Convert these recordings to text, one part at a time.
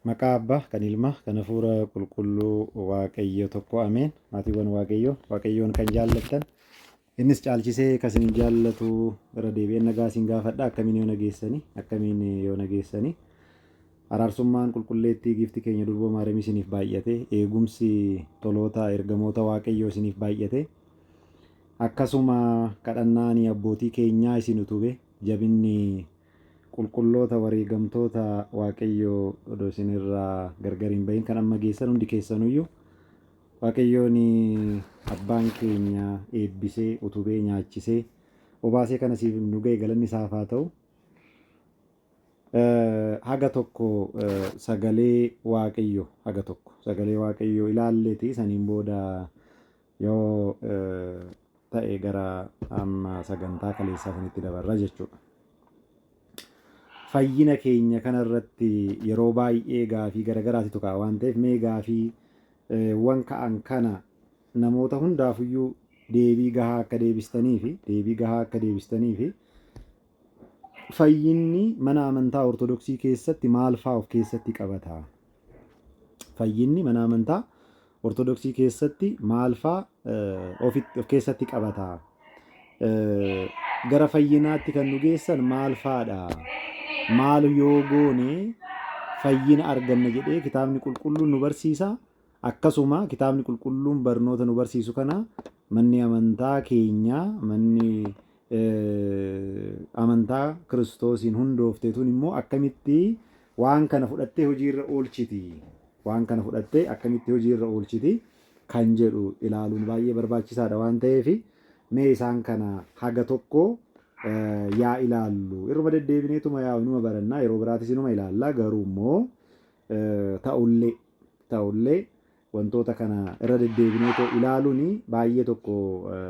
Maqaa Abbaa, kan Ilmaa, kan Hafuura Qulqulluu Waaqayyo tokko ameen. Maatiiwwan Waaqayyoon kan jaallattan innis caalchisee kan isin jaallatu irra deebi'een nagaa isin gaafadha. Akkamiin yoo nageessanii araarsummaan qulqulleettii giifti keenya durboo Maariyaam isiniif baay'ate, eegumsi toloota ergamoota Waaqayyoo isiniif baay'ate, akkasuma kadhannaan abbootii keenyaa isin utube, jabinni qulqulloota wareegamtoota Waaqayyoo odoo isinirraa gargar hin bahin kan amma geessan hundi keessanuyyuu Waaqayyoon abbaan keenya eebbisee utubee nyaachisee obaasee kana siif nu ga'e galanni isaaf haa ta'u. Haga tokko sagalee Waaqayyoo ilaalleeti saniin booda yoo ta'e gara amma sagantaa kaleessaa sanitti dabarra jechuudha. Fayyina keenya kanarratti yeroo baay'ee gaafii garagaraatu ka'a waan ta'eef mee gaafii wan ka'an kana namoota hundaafuyyuu deebii gahaa akka deebistanii fi fayyinni mana amantaa ortodoksii keessatti maal fa'aa of keessatti qabata? Fayyinni mana amantaa ortodoksii keessatti maal fa'aa of keessatti qabata? Gara fayyinaatti kan nu geessan maal fa'aadha? Maal yoo goone fayyina arganna jedhee kitaabni qulqulluun nu barsiisa. Akkasuma kitaabni qulqulluun barnoota nu barsiisu kana manni amantaa keenya manni amantaa Kiristoosiin hundoofteetun immoo akkamitti waan kana fudhattee hojiirra oolchiti kan jedhu ilaaluun baay'ee barbaachisaadha waan ta'eef mee isaan kana haga tokko yaa ilaallu. Irruma deddeebineetuma yaa inuma barannaa yeroo biraatis inuma ilaalla garuu immoo ta'ullee wantoota kana irra deddeebineetoo ilaaluun baay'ee tokko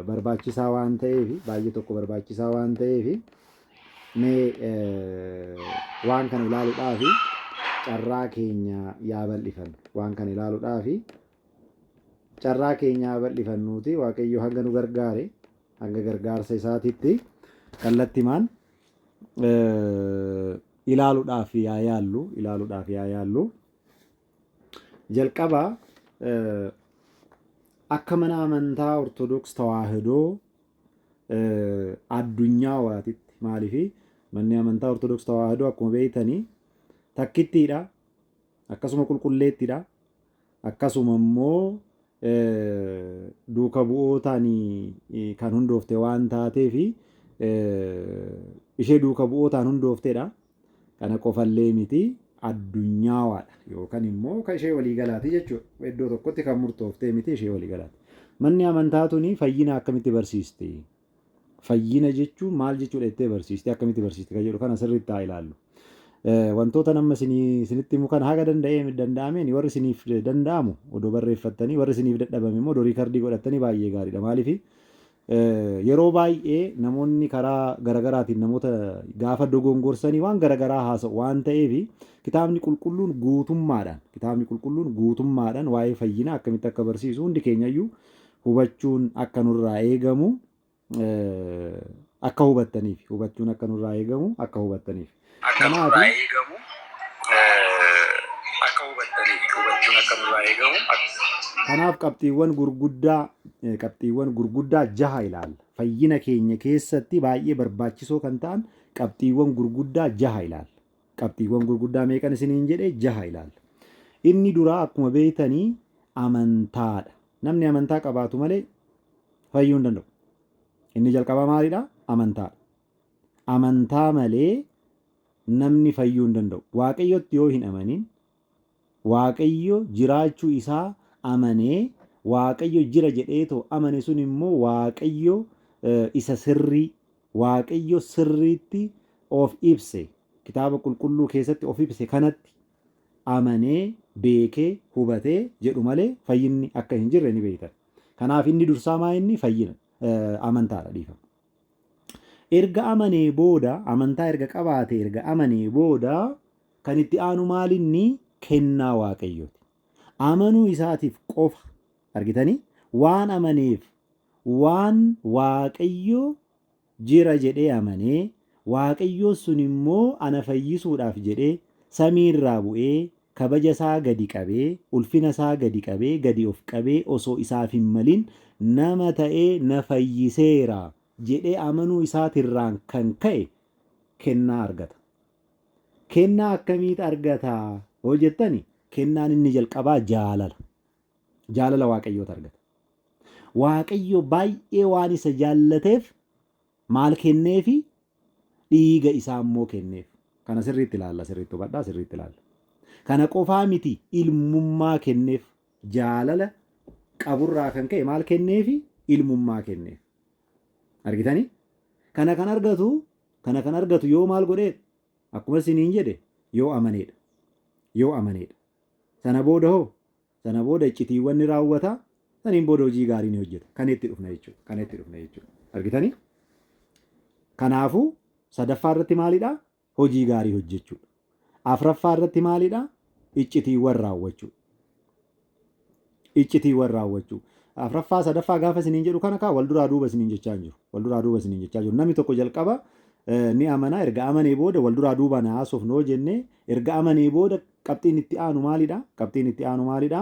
barbaachisaa waan ta'eef mee waan kana ilaaluudhaaf carraa keenya yaa bal'ifannuuti. Waaqayyo hanga nu gargaare hanga gargaarsa isaatitti kallattimaan ilaaluudhaaf yaa yaallu. Jalqaba akka mana amantaa ortodoks tawaahidoo addunyaa waatitti maaliif manni amantaa ortodoks tawaahidoo akkuma beeytanii takkittiidha, akkasuma qulqulleettidha, akkasuma immoo duuka bu'ootaan kan hundoofte waan taateef ishee duuka bu'ootaan hundoofteedha. Kana qofallee miti addunyaawaadha yookaan immoo kan ishee waliigalaati jechuudha. Iddoo tokkotti kan murtooftee miti ishee waliigalaati. Manni amantaa tuni fayyina akkamitti barsiiste? Fayyina jechuun maal jechuudha jettee barsiiste? Akkamitti barsiiste kan jedhu kana sirriitti haa ilaallu. Wantoota nama isinitti himu kana haga danda'ameen warri isiniif danda'amu odoo barreeffattanii warri isiniif dadhabame immoo odoo riikardii godhattanii baay'ee gaariidha. Maaliif yeroo baay'ee namoonni karaa garagaraatiin namoota gaafa dogongorsanii waan garagaraa haasa'u waan ta'eef kitaabni qulqulluun guutummaadhaan waa'ee fayyinaa akkamitti akka barsiisu hundi keenyayyuu hubachuun akka nurraa eegamu akka hubattaniif. Kanaaf qabxiiwwan gurguddaa 6 ilaalla. Fayyina keenya keessatti baay'ee barbaachisoo kan ta'an qabxiiwwan gurguddaa 6 ilaalla. Qabxiiwwan gurguddaa meeqan isiniin jedhee 6 ilaalla. Inni duraa akkuma beeytanii amantaadha. Namni amantaa qabaatu malee fayyuu hin danda'u. Inni jalqabaa maalidha? Amantaadha. Amantaa malee namni fayyuu hin danda'u. Waaqayyotti yoo hin amanin Waaqayyo jiraachuu isaa amanee Waaqayyo jira jedheetoo amane sun immoo Waaqayyo isa sirrii Waaqayyo sirriitti of ibse kitaaba qulqulluu keessatti of ibse kanatti amanee beekee hubatee jedhu malee fayyinni akka hin jirre ni beektan. Kanaaf inni dursaa inni fayyina amantaadha dhiifama. Erga amanee booda amantaa erga qabaate erga amanee booda kan itti aanu maalinni kennaa Waaqayyooti. Amanuu isaatiif qofa argitanii waan amaneef waan Waaqayyo jira jedhee amanee Waaqayyo sun immoo ana fayyisuudhaaf jedhee samiirraa bu'ee kabaja isaa gadi qabee ulfina isaa gadi qabee gadi of qabee osoo isaaf hin malin nama ta'ee na fayyiseera jedhee amanuu isaatirraan kan ka'e kennaa argata. Kennaa akkamiit argata hoo jettani kennaan inni jalqabaa jaalala. Jaalala waaqayyoota argata. Waaqayyo baay'ee waan isa jaallateef maal kenneefi dhiiga isaa immoo kenneef. Kana sirriitti ilaalla, sirriitti hubadhaa, sirriitti ilaalla. Kana qofaa miti ilmummaa kenneef. Jaalala qaburraa kan ka'e maal kenneefi ilmummaa kenneef. Argitanii? Kana kan argatu yoo maal godheedha? Akkuma isiniin jedhe yoo amaneedha. Yoo amaneedha. Sana booda hoo? Sana booda iccitiiwwan ni raawwata. Saniin booda hojii gaarii ni hojjeta. Kan itti dhufna jechuudha. Kan itti dhufna jechuudha. Argitanii? Kanaafuu sadaffaa irratti maalidha? Hojii gaarii hojjechuudha. Afuraffaa irratti maalidha? Iccitiiwwan raawwachuu. Iccitiiwwan raawwachuu. Afuraffaa sadaffaa gaafa isiniin jedhu kana kaa wal duraa duuba isiniin jechaa hin jiru. Wal duraa duuba isiniin jechaa jiru. Namni tokko jalqaba ni amanaa erga amanee booda wal duraa duuba na haasofnoo jennee erga amanee booda qabxiin itti aanu maalidha? Qabxiin itti aanu maalidha?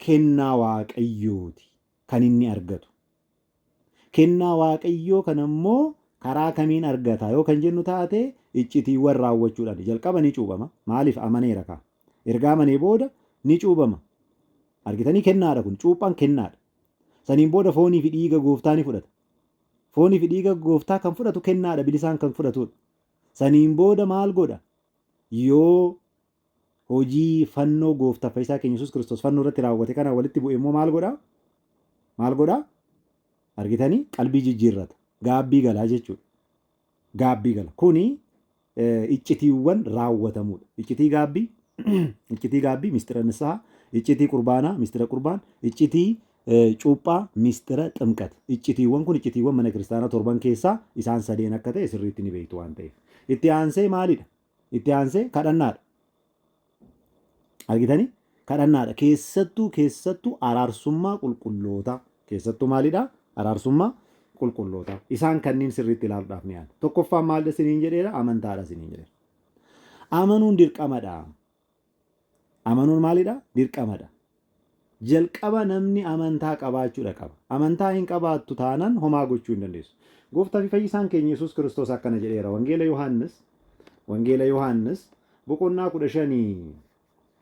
Kennaa waaqayyooti kan inni argatu. Kennaa waaqayyoo kana immoo karaa kamiin argata yoo kan jennu taate iccitiiwwan raawwachuudhaan jalqaba ni cuubama. Maaliif amaneera kaa? Erga amanee booda ni cuubama. Argitanii kennaadha kun cuuphaan kennaadha. Saniin booda foonii fi dhiiga gooftaa ni fudhata. Foonii fi dhiiga gooftaa kan fudhatu kennaadha bilisaan kan fudhatudha. Saniin booda maal godha? Yoo hojii fannoo gooftaa fayyisaa keenya Yesuus Kiristoos fannoo irratti raawwate kana walitti bu'e immoo maal godha? Maal godha? Argitanii qalbii jijjiirrata. Gaabbii galaa jechuudha. Gaabbii gala. Kuni iccitiiwwan raawwatamudha. Iccitii gaabbii mistira nisaa, iccitii qurbaanaa mistira qurbaan, iccitii cuuphaa mistira ximqat. Iccitiiwwan kun iccitiiwwan mana kiristaanaa torban keessaa isaan sadeen akka ta'e sirriitti ni beektu waan ta'eef. Itti aansee maalidha? Itti aansee kadhannaadha. Argitanii? Kadhannaadha. Keessattuu araarsummaa qulqullootaa. Keessattuu maalidha? Araarsummaa qulqullootaa. Isaan kanneen sirriitti ilaaluudhaaf ni yaala. Tokkoffaan maalidha isiniin jedheera? Amantaadha isiniin jedheera. Amanuun dirqamadha. Amanuun maalidha? Dirqamadha. Jalqaba namni amantaa qabaachuudha qaba. Amantaa hin qabaattu taanaan homaa gochuu hin dandeessu. Gooftaa fi fayyisaan keenya Yesuus Kiristoos akkana jedheera. Wangeela Yohaannis boqonnaa 15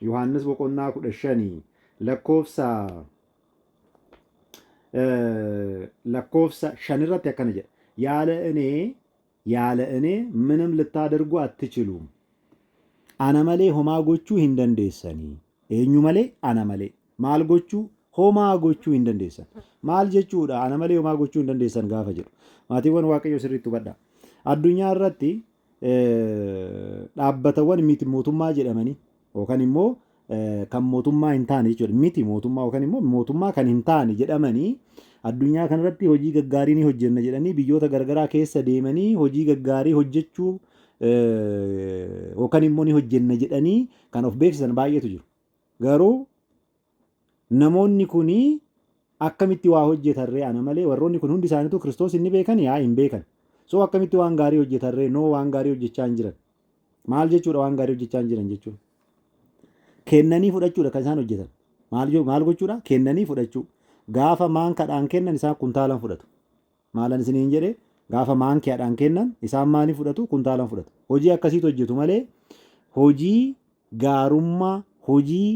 Yohaannis boqonnaa 15 lakkoofsa 5 irratti akkana jedha. ያለ እኔ ምንም ልታደርጉ አትችሉም። አነ መሌ ሆማ ጎቹ ሂንደንዴሰኒ ኤኙ መሌ አነ መሌ ማል ጎቹ ሆማ ጎቹ ሂንደንዴሰን ማል ጀቹudha አነ መሌ ሆማ ጎቹ ሂንደንዴሰን ጋፈ jedhu maatiiwwan waaqayyo sirriitti hubadhaa. Addunyaa irratti dhaabbatawwan miti mootummaa jedhamanii yookaan immoo kan mootummaa hin taane jechuudha. Miti mootummaa yookaan immoo mootummaa kan hin taane jedhamanii addunyaa kanarratti hojii gaggaarii ni hojjenna jedhanii biyyoota garagaraa keessa deemanii hojii gaggaarii hojjechuu yookaan immoo ni hojjenna jedhanii kan of beeksisan baay'eetu jiru. Garuu namoonni kuni akkamitti waa hojjetarree ana malee warroonni kun hundi isaaniitu Kiristoos inni beekan yaa hin beekan. So akkamitti waan gaarii hojjetarree waan gaarii hojjechaa hin jiran. Maal jechuudha waan gaarii hojjechaa hin jiran jechuudha. Kennanii fudhachuudha kan isaan hojjetan. Maal gochuudha? Kennanii fudhachuu. Gaafa maankaadhaan kennan isaan kuntaalan fudhatu. Maalan isiniin jedhee gaafa maankiyaadhaan kennan isaan maanii fudhatu? Kuntaalan fudhatu. Hojii akkasiitu hojjetu malee hojii gaarummaa hojii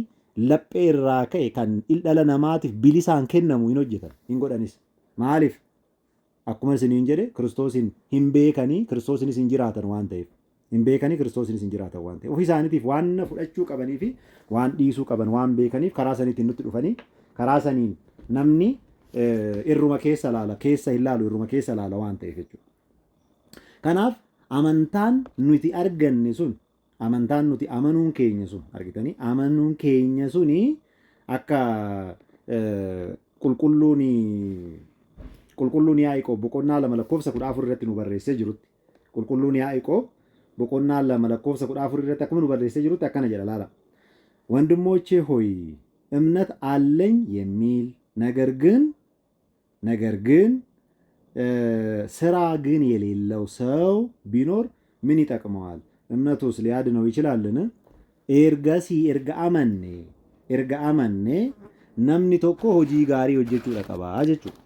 laphee irraa ka'e kan dhala namaatiif bilisaan kennamu hin hojjetan hin godhanis. Maaliif? Akkuma isiniin jedhe Kiristoosin hin beekanii Kiristoosinis hin jiraatan waan ta'eef. Hin beekanii Kiristoosinis hin jiraatan waan ta'eef. Ofii isaaniitiif waan fudhachuu qabanii fi waan dhiisuu qaban waan beekaniif karaa saniitiin nutti dhufanii karaa saniin namni irruma keessa laala keessa hin laalu irruma keessa laala waan ta'eef jechuudha. Kanaaf amantaan nuti arganne sun amantaan nuti amanuun keenya sun argitanii amanuun keenya suni akka qulqulluun Yaaqoob boqonnaa 2:14 irratti nu barreessee jirutti qulqulluun Yaaqoob boqonnaa 2:14 irratti akkuma nu barreessee jirutti akkana jedha laala. ወንድሞቼ ሆይ እምነት አለኝ የሚል ነገር ግን ስራ ግን የሌለው ሰው ቢኖር ምን ይጠቅመዋል? እምነቱስ ሊያድነው ይችላልን? erga amanne namni tokko hojii gaarii hojjechuudha qaba jechuudha.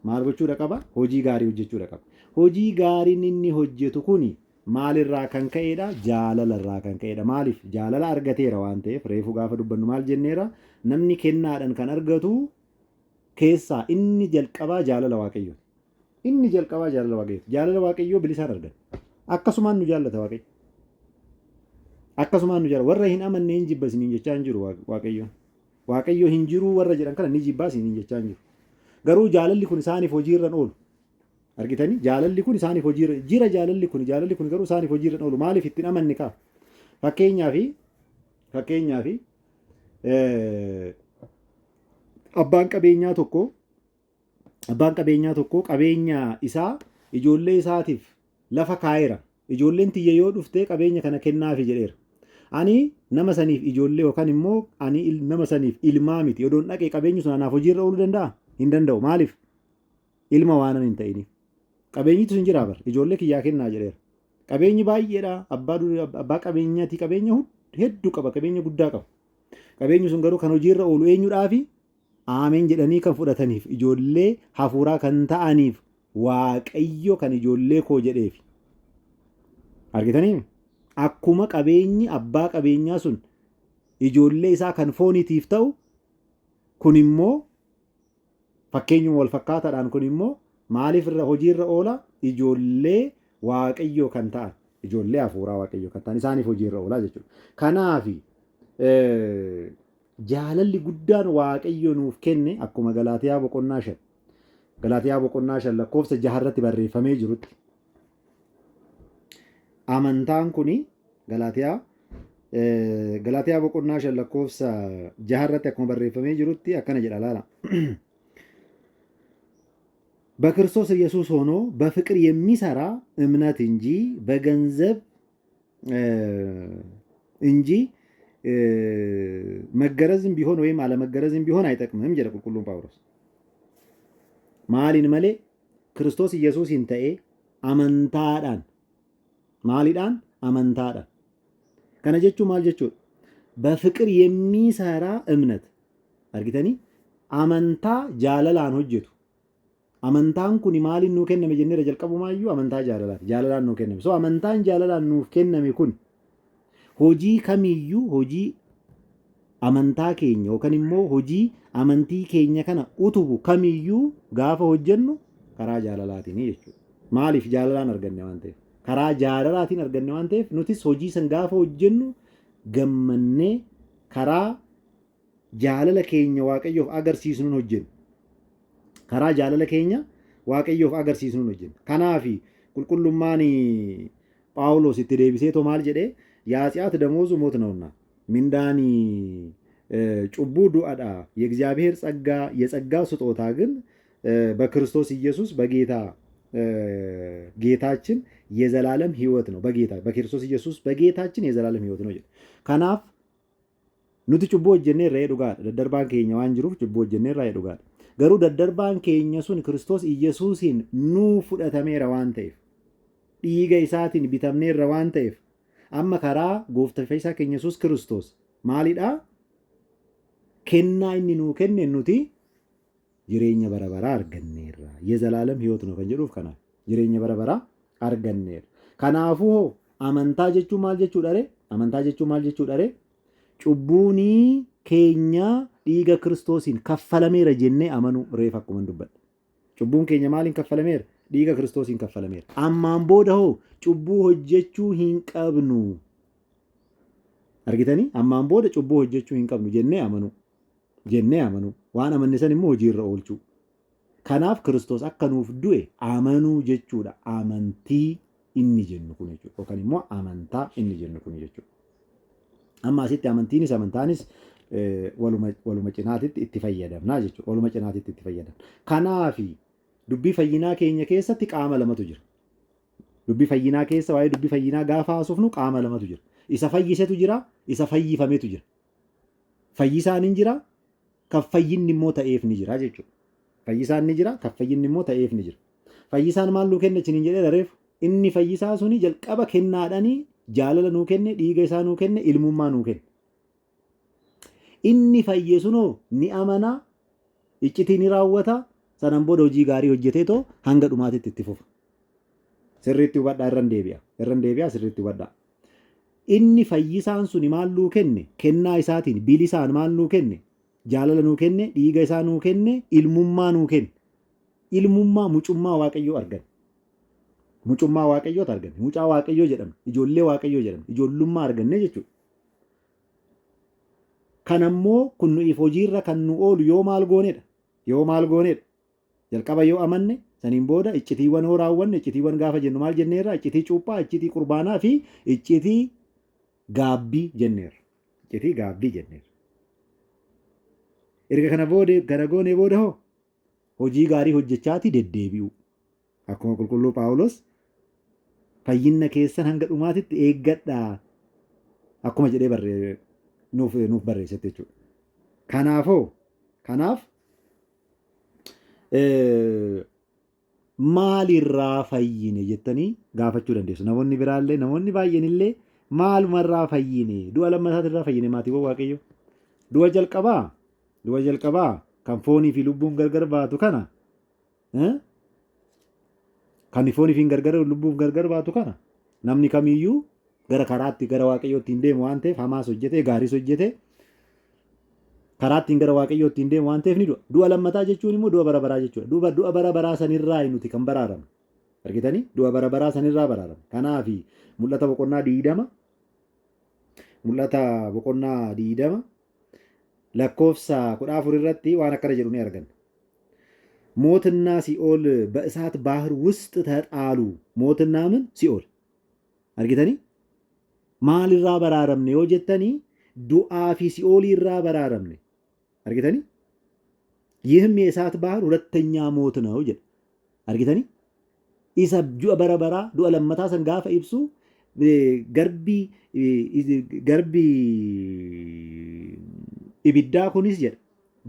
Maal gochuudha qaba? Hojii gaarii hojjechuudha qaba. Hojii gaariin inni hojjetu kuni maalirraa kan ka'edha? Jaalalarraa kan ka'edha. Maaliif? Jaalala argateera waan ta'eef reefu gaafa dubbannu maal jenneera? Namni kennaadhaan kan argatu keessaa inni jalqabaa jaalala waaqayyooti. Inni jalqabaa jaalala waaqayyooti. Jaalala waaqayyoo bilisaan argata. Akkasumaan nu jaallata waaqayyo. Akkasumaan nu jaallata. Warra hin amanne hin jibba isiniin jechaa hin jiru waaqayyoon. Waaqayyo hin jiru warra jedhan kana ni jibbaa isiniin jechaa hin jiru. Garuu jaalalli kun isaaniif hojiirra oolu. Argitanii? Jaalalli kun isaaniif hojiirra jira. Jaalalli kun garuu isaaniif hojiirra oolu. Maaliif ittiin amanne kaa? Fakkeenyaaf abbaan qabeenyaa tokko qabeenya isaa ijoollee isaatiif lafa kaa'eera. Ijoolleen tiyya yoo dhuftee qabeenya kana kennaafi jedheera. Ani nama saniif ijoollee yookaan immoo ani nama saniif ilmaa miti. Odoon dhaqee qabeenyi sun anaaf hojiirra ooluu danda'a? Hin danda'u. Maaliif? Ilma waan hin ta'iniif. Qabeenyitu sin jiraa bara. Ijoollee kiyyaa kennaa jedheera. Qabeenyi baay'eedha. Abbaa qabeenyaati. Qabeenya hedduu qaba. Qabeenya guddaa qaba. Qabeenyi sun garuu kan hojiirra oolu eenyudhaafi? Aameen jedhanii kan fudhataniif ijoollee hafuuraa kan ta'aniif waaqayyo kan ijoollee koo jedheef. Argitanii? Akkuma qabeenyi abbaa qabeenyaa sun ijoollee isaa kan fooniitiif ta'u kun immoo fakkeenyuma wal fakkaataadhaan kun immoo maaliif irra hojiirra oola? Ijoollee waaqayyoo kan ta'an, ijoollee hafuuraa waaqayyoo kan ta'an isaaniif hojiirra oolaa jechuudha. Kanaaf jaalalli guddaan waaqayyo nuuf kenne akkuma Galaatiyaa boqonnaa 5 lakkoofsa 6 irratti barreeffamee jirutti amantaan kuni Galaatiyaa boqonnaa 5 lakkoofsa 6 irratti akkuma barreeffamee jirutti akkana jedha laala. በክርስቶስ ኢየሱስ ሆኖ በፍቅር የሚሰራ እምነት እንጂ በገንዘብ እንጂ መገረዝም ቢሆን ወይም አለመገረዝም ቢሆን አይጠቅምም ጀለ ቁልቁሉን ጳውሎስ ማሊን መሌ ክርስቶስ ኢየሱስ ይንተኤ አመንታዳን ማሊዳን አመንታዳን ከነጀቹ ማልጀቹ በፍቅር የሚሰራ እምነት አርጊተኒ አመንታ ጃለላን ሆጀቱ amantaan kun maaliin nuu kenname jennee jalqabumaayyuu amantaa jaalalaati. Jaalalaan nuu kenname. So amantaan jaalalaan nuuf kenname kun hojii kamiyyuu hojii amantaa keenya yookaan immoo hojii amantii keenya kana utubu kamiyyuu gaafa hojjennu karaa jaalalaatiin jechuudha. Maaliif jaalalaan arganne waan ta'eef? Karaa jaalalaatiin arganne waan ta'eef nutis hojii san gaafa hojjennu gammannee karaa jaalala keenya waaqayyoof agarsiisnuun hojjennu. karaa jaalala keenya waaqayyoof agarsiisnuun hojjenna. Kanaaf qulqullummaan Phaawulos itti deebisee to maal jedhee ያጽያት ደሞዙ ሞት ነውና ምንዳኒ ጩቡ ዱአዳ የእግዚአብሔር ጸጋ የጸጋው ስጦታ ግን በክርስቶስ ኢየሱስ በጌታ ጌታችን የዘላለም ሕይወት ነው። በክርስቶስ ኢየሱስ በጌታችን የዘላለም ሕይወት ነው። ከናፍ ኑቲ ጩቦ ጀኔ ራይ ዱጋ ደደርባን ኬኛ ዋንጅሩፍ ጩቦ ጀኔ ራይ ዱጋ ገሩ ደደርባን ኬኛ ሱን ክርስቶስ ኢየሱስን ኑ ፉደተሜራ ዋን ተይፍ ዲጋ ኢሳቲን ቢተምኔራ ዋን ተይፍ amma karaa gooftaa fayyisaa keenya Yesuus Kiristoos maalidha? Kennaa inni nuu kenne nuti jireenya bara baraa arganneerra. የዘላለም ሕይወት ነው kan jedhuuf kanaaf jireenya bara baraa arganneerra. Kanaafuu amantaa jechuun maal jechuudha ree? Amantaa jechuun maal jechuudha ree? Cubbuunii keenya dhiiga Kiristoosiin kaffalameera jennee amanuu reef akkuma dubbadha. Cubbuun keenya maaliin kaffalameera? dhiiga Kiristoosiin kaffalameera. Ammaan booda hoo cubbuu hojjechuu hin qabnu. Argitanii? Ammaan booda cubbuu hojjechuu hin qabnu jennee amanu. Waan amanne san immoo hojiirra oolchuu. Kanaaf Kiristoos akka nuuf du'e amanuu jechuudha. Amantii inni jennu kun jechuudha. Yookaan immoo amantaa inni jennu kun jechuudha. Amma asitti amantaanis waluma cinaatitti itti fayyadamna jechuudha. Waluma cinaatitti itti fayyadamna. Kanaafi dubbii fayyinaa keenya keessatti qaama lamatu jira. Dubbii fayyinaa keessa waa'ee dubbii fayyinaa gaafa haasofnu qaama lamatu jira. Isa fayyisetu jira, isa fayyifametu jira. Fayyisaan ni jira, kan fayyinni immoo ta'eef ni jira jechuudha. Fayyisaan ni jira, kan fayyinni immoo ta'eef ni jira. Fayyisaan maal nuu kenna chiniin jedhee dareef inni fayyisaa suni jalqaba kennaadhaanii jaalala nuu kenne, dhiiga isaa nuu kenne, ilmummaa nuu kenne. Inni fayye sunoo ni amanaa, iccitii ni raawwata, sanaan booda hojii gaarii hojjetee too hanga dhumaatitti itti fufa. Sirriitti hubadhaa, irran deebi'a sirriitti hubadhaa. Inni fayyisaan suni maal nuu kenne? Kennaa isaatiin bilisaan maal nuu kenne? Jaalala nuu kenne, dhiiga isaa nuu kenne, ilmummaa nuu kenne. Ilmummaa mucummaa Waaqayyoo argan. Mucummaa Waaqayyoota argan. Mucaa Waaqayyoo jedhamne, ijoollee Waaqayyoo jedhamne, ijoollummaa arganne jechuudha. Kanammoo kun nuuf hojiirra kan nu oolu yoo maal goonedha? Yoo maal goonedha? Jalqaba yoo amanne, saniin booda iccitiiwwan hoo raawwanne, iccitiiwwan gaafa jennu maal jenneerra? Iccitii cuuphaa, iccitii qurbaanaa fi iccitii gaabbii jenneerra. Iccitii gaabbii jenneerra. Erga kana goonee booda hoo hojii gaarii hojjechaati deddeebi'u. Akkuma qulqulluu Phaawulos fayyinna keessan hanga dhumaatitti eeggadhaa akkuma jedhee nuuf barreessette jechuudha. Kanaaf maalirraa fayyine jettanii gaafachuu dandeessu. Namoonni biraallee, namoonni baay'een illee maalumarraa fayyine? Du'a lammataatirraa fayyine maatiiwwan Waaqayyoo. Du'a jalqabaa kan foonii fi lubbuun gargar baatu kana, kan foonii fi lubbuun gargar baatu kana namni kamiyyuu gara karaatti gara Waaqayyootti hin deemu waan ta'eef, hamaas hojjete gaariis hojjete karaattiin gara Waaqayyootti hin deemu waan ta'eef ni du'a. Du'a lammataa jechuun immoo du'a bara baraa jechuudha. Du'a bara baraa sanirraa nuti kan baraaramne. Argitanii? Du'a bara baraa sanirraa baraaramne. Kanaaf mul'ata boqonnaa 20 lakkoofsa 14 irratti waan akkana jedhu ni arganna. ሞትና ሲኦል በእሳት ባህር ውስጥ ተጣሉ። ሞትና ምን? ሲኦል አርጊተኒ ማልራ በራረምኔ ወጀተኒ ዱአ ፊ ሲኦል ይራ በራረምኔ አርጊተኒ ይህም የእሳት ባህር ሁለተኛ ሞት ነው ጀ አርጊተኒ ኢሰብ በረበራ ዱአ ለመታ ሰንጋፈ ኢብሱ ገርቢ ኢቢዳ ኩኒስ ጀ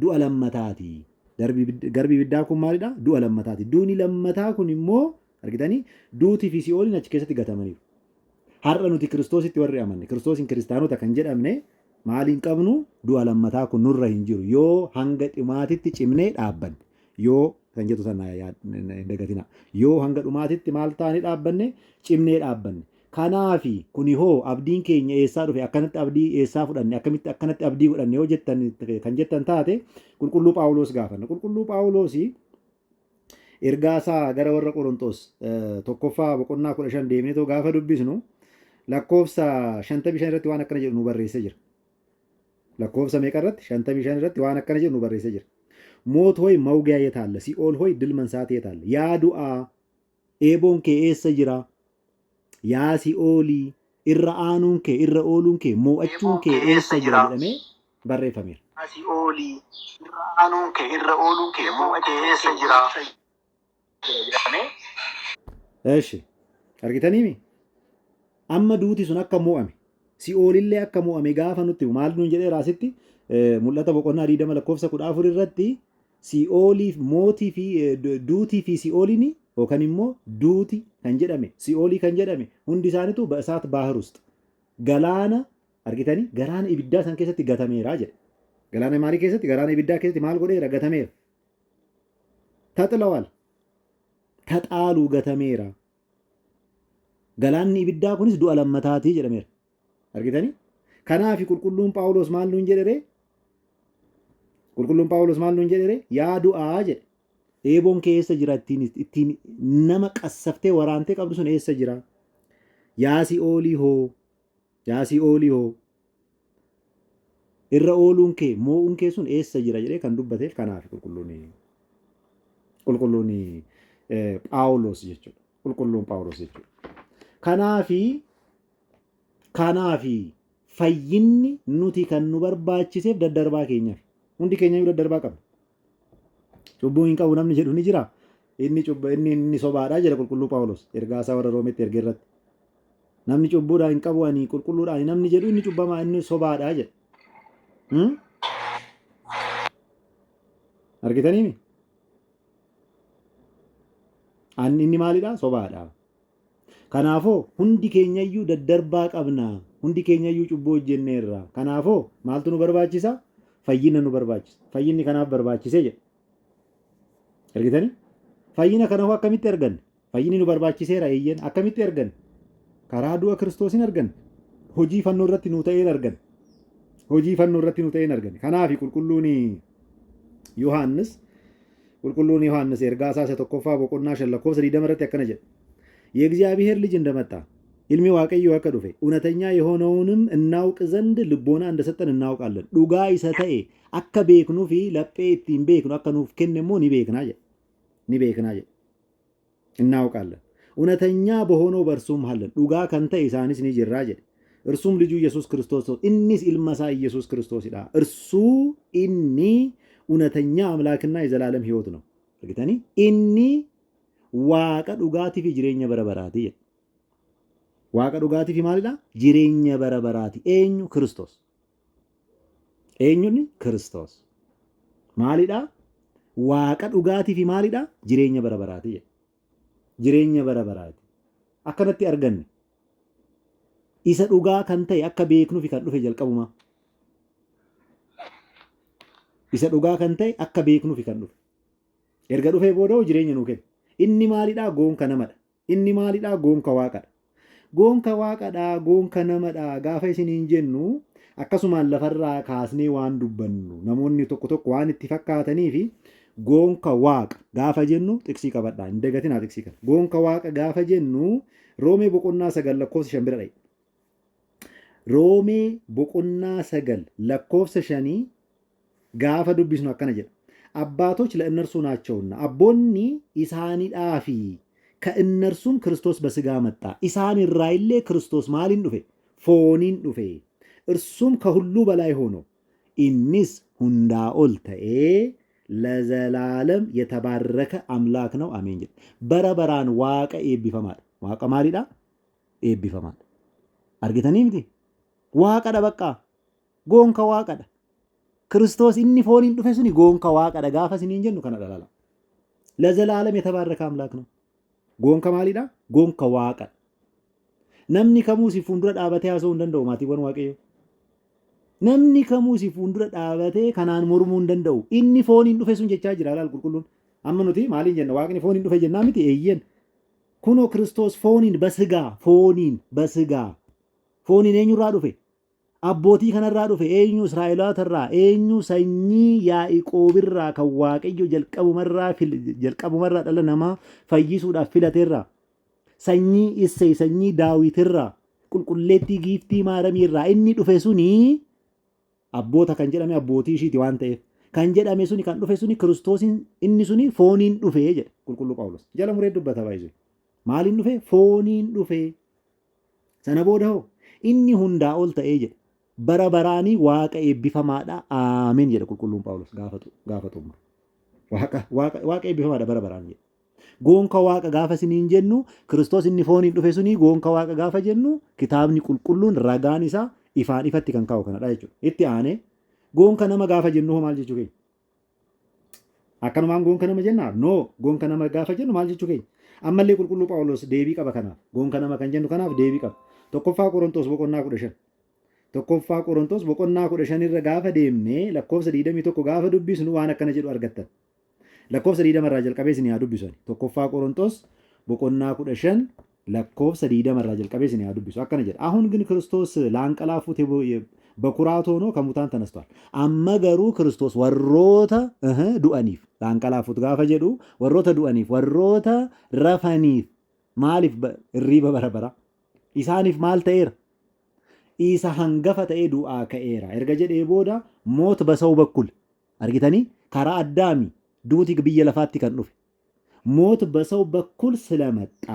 ዱአ ለመታቲ garbi ibiddaa kun maalidha? Du'a lammataati. Duuni lammataa kun immoo argitanii duutii fi si'ooliin achi keessatti gatamaniiru. Har'a nuti kiristoositti warri amanne, kiristoosiin kiristaanota kan jedhamne maaliin qabnu? Du'a lammataa kun nurra hin jiru. Yoo hanga dhumaatitti cimnee dhaabbanne, yoo kan jettu sana hin dagatina. Yoo hanga dhumaatitti maal taane dhaabbanne? Cimnee dhaabbanne. Kanaafi kuni hoo abdiin keenya eessaa dhufe? Akkanatti abdii eessaa fudhanne? Akkamitti akkanatti abdii godhanne yoo jettan kan jettan taate qulqulluu Phaawulos gaafanna. Qulqulluu Phaawulos ergaasaa gara warra Qorontos tokkoffaa boqonnaa 15 deemnee too gaafa dubbisnu lakkoofsa 55 irratti waan akkana jedhu nu barreessee jira. Lakkoofsa meeqa irratti? 55 irratti waan akkana jedhu nu barreessee jira. ሞት ሆይ መውጊያ የት አለ? ሲኦል ሆይ ድል መንሳት የት አለ? ያ ዱአ ኤቦን ኬ ኤሰ ጅራ yaa si'oolii irra aanuun kee irra ooluun kee mo'achuun kee eessa jira jedhamee barreeffameera. Si'oolii irra aanuun kee irra ooluun kee mo'achuu eessa jira jedhamee. Eeshi argitaniimi amma duuti sun akka mo'ame si'oolillee akka mo'ame gaafa nutti maal nuun jedhee raasitti mul'ata boqonnaa 20 lakkoofsa 14 irratti si'ooliif mootii fi duutii fi si'ooliin yookaan immoo duuti kan jedhame si'oolii kan jedhame hundi isaaniitu ba'esaat baahir ውስጥ galaana argitanii galaana ibiddaa san keessatti gatameera jedhe. Galaana maalii keessatti? Galaana ibiddaa keessatti maal godheera? Gatameera. Taxilawal taxaaluu gatameera. Galaanni ibiddaa kunis du'a lammataatii jedhameera. Argitanii? Kanaafi qulqulluun Phaawulos maal nuun jedhere? Qulqulluun Phaawulos maal nuun jedhere? Yaa du'aa jedhe. Eeboon kee eessa jira? Ittiin nama qassaftee waraantee qabdu sun eessa jira? Yaa si'oolii hoo? Yaa si'oolii hoo? Irra ooluun kee moo'uun kee sun eessa jira jedhee kan dubbateef kanaaf qulqulluun Phaawulos jechuudha. Qulqulluun Phaawulos jechuudha. Kanaafi fayyinni nuti kan nu barbaachiseef daddarbaa keenyaaf. Hundi keenya daddarbaa qabna. Cubbuu hin qabu namni jedhu ni jira. Inni sobaadhaa jedha qulqulluu Phaawulos ergaasaa warra Roometti erge irratti. Namni cubbuudhaa hin qabu ani qulqulluudhaan namni jedhu inni cubbamaa inni sobaadhaa jedha. Argitaniimi? Inni maalidhaa? Sobaadhaa. Kanaafoo hundi keenyayyuu daddarbaa qabna. Hundi keenyayyuu cubbuu hojjenneerra. Kanaafoo maaltu nu barbaachisa? Fayyina nu barbaachisa. Fayyinni kanaaf barbaachisee jedha. Argitanii? Fayyina kanaafuu akkamitti arganne? Fayyinni nu barbaachiseera eeyyen akkamitti arganne? Karaa du'a Kiristoosiin arganne. Hojii fannoo irratti nu ta'een arganne. Hojii fannoo irratti nu ta'een arganne. Kanaaf qulqulluun Yohaannis ergaa isaa tokkoffaa boqonnaa 5:20 irratti akkana jedha. የእግዚአብሔር ልጅ እንደመጣ ilmi waaqayyoo akka dhufe እውነተኛ የሆነውንም እናውቅ ዘንድ ልቦና እንደሰጠን እናውቃለን. ዱጋ isa ta'e akka beeknuu fi laphee ittiin beeknu akka nuuf kenne immoo ni beeknaa jedha. እናውቃለን. እውነተኛ በሆነው በእርሱም አለን ዱጋ kan ta'e isaanis ni jirraa jedhe. እርሱም ልጁ ኢየሱስ ክርስቶስ ነው። innis ilma isaa ኢየሱስ ክርስቶስidha. እርሱ inni እውነተኛ አምላክና የዘላለም ሕይወት ነው. እርግጠኒ inni waaqa dhugaatii fi jireenya bara baraati. Waaqa dhugaatii fi maalidha? Jireenya bara baraati. Eenyu? Kiristoos. Eenyuni? Kiristoos. Maalidha? Waaqa dhugaatii fi maalidha? Jireenya bara baraati. Jireenya bara baraati. Akkanatti arganne. Isa dhugaa kan ta'e akka beeknuuf kan dhufe jalqabuma. Isa dhugaa kan ta'e akka beeknuuf kan dhufe. Erga dhufee booda jireenya nuu kenna. Inni maalidhaa? Goonka namadha. Inni maalidhaa? Goonka waaqadha. Goonka waaqadha, goonka namadha gaafa isiniin jennu akkasumaan lafarraa kaasnee waan dubbannu namoonni tokko tokko waan itti fakkaatanii fi goonka waaqa gaafa jennu xiksii qabadhaa hin dagatinaa xiksii kana. Goonka waaqa gaafa jennu Roomee boqonnaa 9 lakkoofsa 5 bira dha'i. Roomee boqonnaa 9 lakkoofsa 5 gaafa dubbisnu akkana jedha. አባቶች ለእነርሱ ናቸውና አቦኒ ኢሳኒዳፊ ከእነርሱም ክርስቶስ በስጋ መጣ። ኢሳን ራይሌ ክርስቶስ ማሊን ዱፌ ፎኒን ዱፌ እርሱም ከሁሉ በላይ ሆኖ ኢኒስ ሁንዳ ኦልተኤ ለዘላለም የተባረከ አምላክ ነው። አሜን። በረበራን ዋቀ ኤቢፈማል ዋቀ ማሊዳ ኤቢፈማል አርገተኒ ምቲ ዋቀ ደበቃ ጎንከ ዋቀ ክርስቶስ inni fooniin dhufe suni goonka waaqadha gaafa isiniin jennu kana dhalala. ለዘላለም የተባረከ አምላክ ነው። ጎንከ ማሊዳ ጎንከ waaqadha. Namni kamuu si fuuldura dhaabatee haasa'uu hin danda'u maatiiwwan waaqayyoo. Namni kamuu si fuuldura dhaabatee kanaan mormuu hin danda'u. Inni fooniin dhufe sun jechaa jira laal qulqulluun. Amma nuti maaliin jenna waaqni fooniin dhufe jennaa miti eeyyen. Kunoo Kiristoos fooniin basigaa fooniin eenyurraa dhufe? Abbootii kanarraa dhufe eenyu? Israa'elootarraa. Eenyu? Sanyii Yaa'qoobirraa kan waaqayyo jalqabumarraa dhala namaa fayyisuudhaaf filateerraa. Sanyii Isseey, sanyii Daawitirraa, qulqulleettii giiftii Maaramiirraa inni dhufe suni abboota kan jedhame abbootii ishiiti waan ta'eef kan jedhame suni kan dhufe suni Kiristoosiin inni suni fooniin dhufe jedha qulqulluu Phaawulos. Jala muree dubbata baay'ee. Maaliin dhufe? Fooniin dhufe. Sana booda hoo inni hundaa ol ta'ee jedha. Bara baraanii waaqa eebbifamaadha. Ameen jedha qulqulluun Phaawulos gaafatuma. Waaqa eebbifamaadha bara baraan jedha. Goonka waaqa gaafa isiniin jennu Kiristoos inni fooniin dhufe suni goonka waaqa gaafa jennu kitaabni qulqulluun ragaan isaa ifaan ifatti kan kaa'u kanadha jechuudha. Itti aanee goonka nama gaafa jennu maal jechuu keenya? Akkanumaan goonka nama jennaa? No, goonka nama gaafa jennu maal jechuu keenya? Ammallee qulqulluu Phaawulos deebii qaba kanaaf. Goonka nama kan jennu kanaaf deebii qaba. Tokkoffaa Qorontos boqonnaa 15. Tokkoffaa Qorontos boqonnaa 15 irra gaafa deemnee lakkoofsa 21 gaafa dubbisnu waan akkana jedhu argattan. Lakkoofsa 20 irraa jalqabee isin haa dubbisu. Tokkoffaa Qorontos boqonnaa 15 lakkoofsa 20 irraa jalqabee isin haa dubbisu. Akkana jedha. አሁን ግን ክርስቶስ ላንቀላፉት በኩራት ሆኖ ከሙታን ተነስቷል። amma garuu Kiristoos warroota du'aniif laanqalaafuut gaafa jedhu warroota du'aniif warroota rafaniif maaliif irriiba bara bara isaaniif maal ta'eera? Isa hangafa ta'ee du'aa ka'eera. Erga jedhee booda moota በሰው በኩል argitanii karaa addaami duuti biyya lafaatti kan dhufe. Moota በሰው በኩል ስለመጣ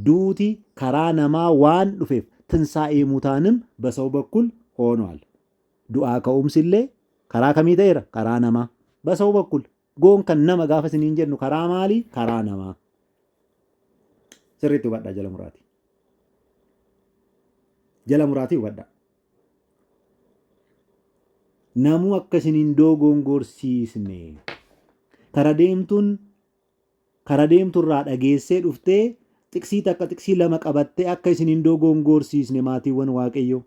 duuti karaa namaa waan dhufeef ትንሣኤ ሙታንም በሰው በኩል ሆኗል። du'aa ka'umsillee karaa kamii ta'eera? Karaa namaa በሰው በኩል goonkan nama gaafa isiniin jennu karaa maalii? Karaa namaa. Sirriitti hubadhaa jala muraati. Jala muraatii hubadhaa. Namuu akka isiniin dogoggorsiisne kara deemturraa dhageessee dhuftee xiqsii takka xiqsii lama qabattee akka isin hin dogongoorsiisne maatiiwwan waaqayyo.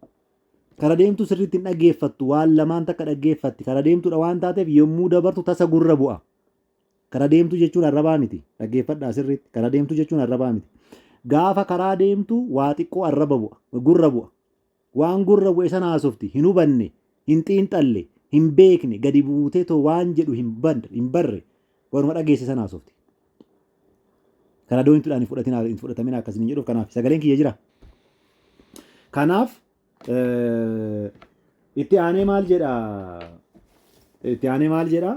Kara deemtu sirriitti hin dhaggeeffattu waan lamaan takka dhaggeeffatti. Kara deemtuudha waan taateef yommuu dabartu tasa gurra bu'a. Kara deemtu jechuun arrabaa miti. Dhaggeeffadhaa sirriitti. Kara deemtu jechuun arrabaa miti. Gaafa karaa deemtu waa xiqqoo arraba bu'a. Gurra bu'a. Waan gurra bu'e sana haasofti. Hin hubanne, hin xiinxalle, hin beekne, gadi buutee too waan jedhu hin barre. Waruma dhageesse sana haasofti. Kara deemtuudhaan hin fudhatamin akkasiin jedhuuf kanaaf sagaleen kiyya jira. Kanaaf itti aanee maal jedha? Itti aanee maal jedha?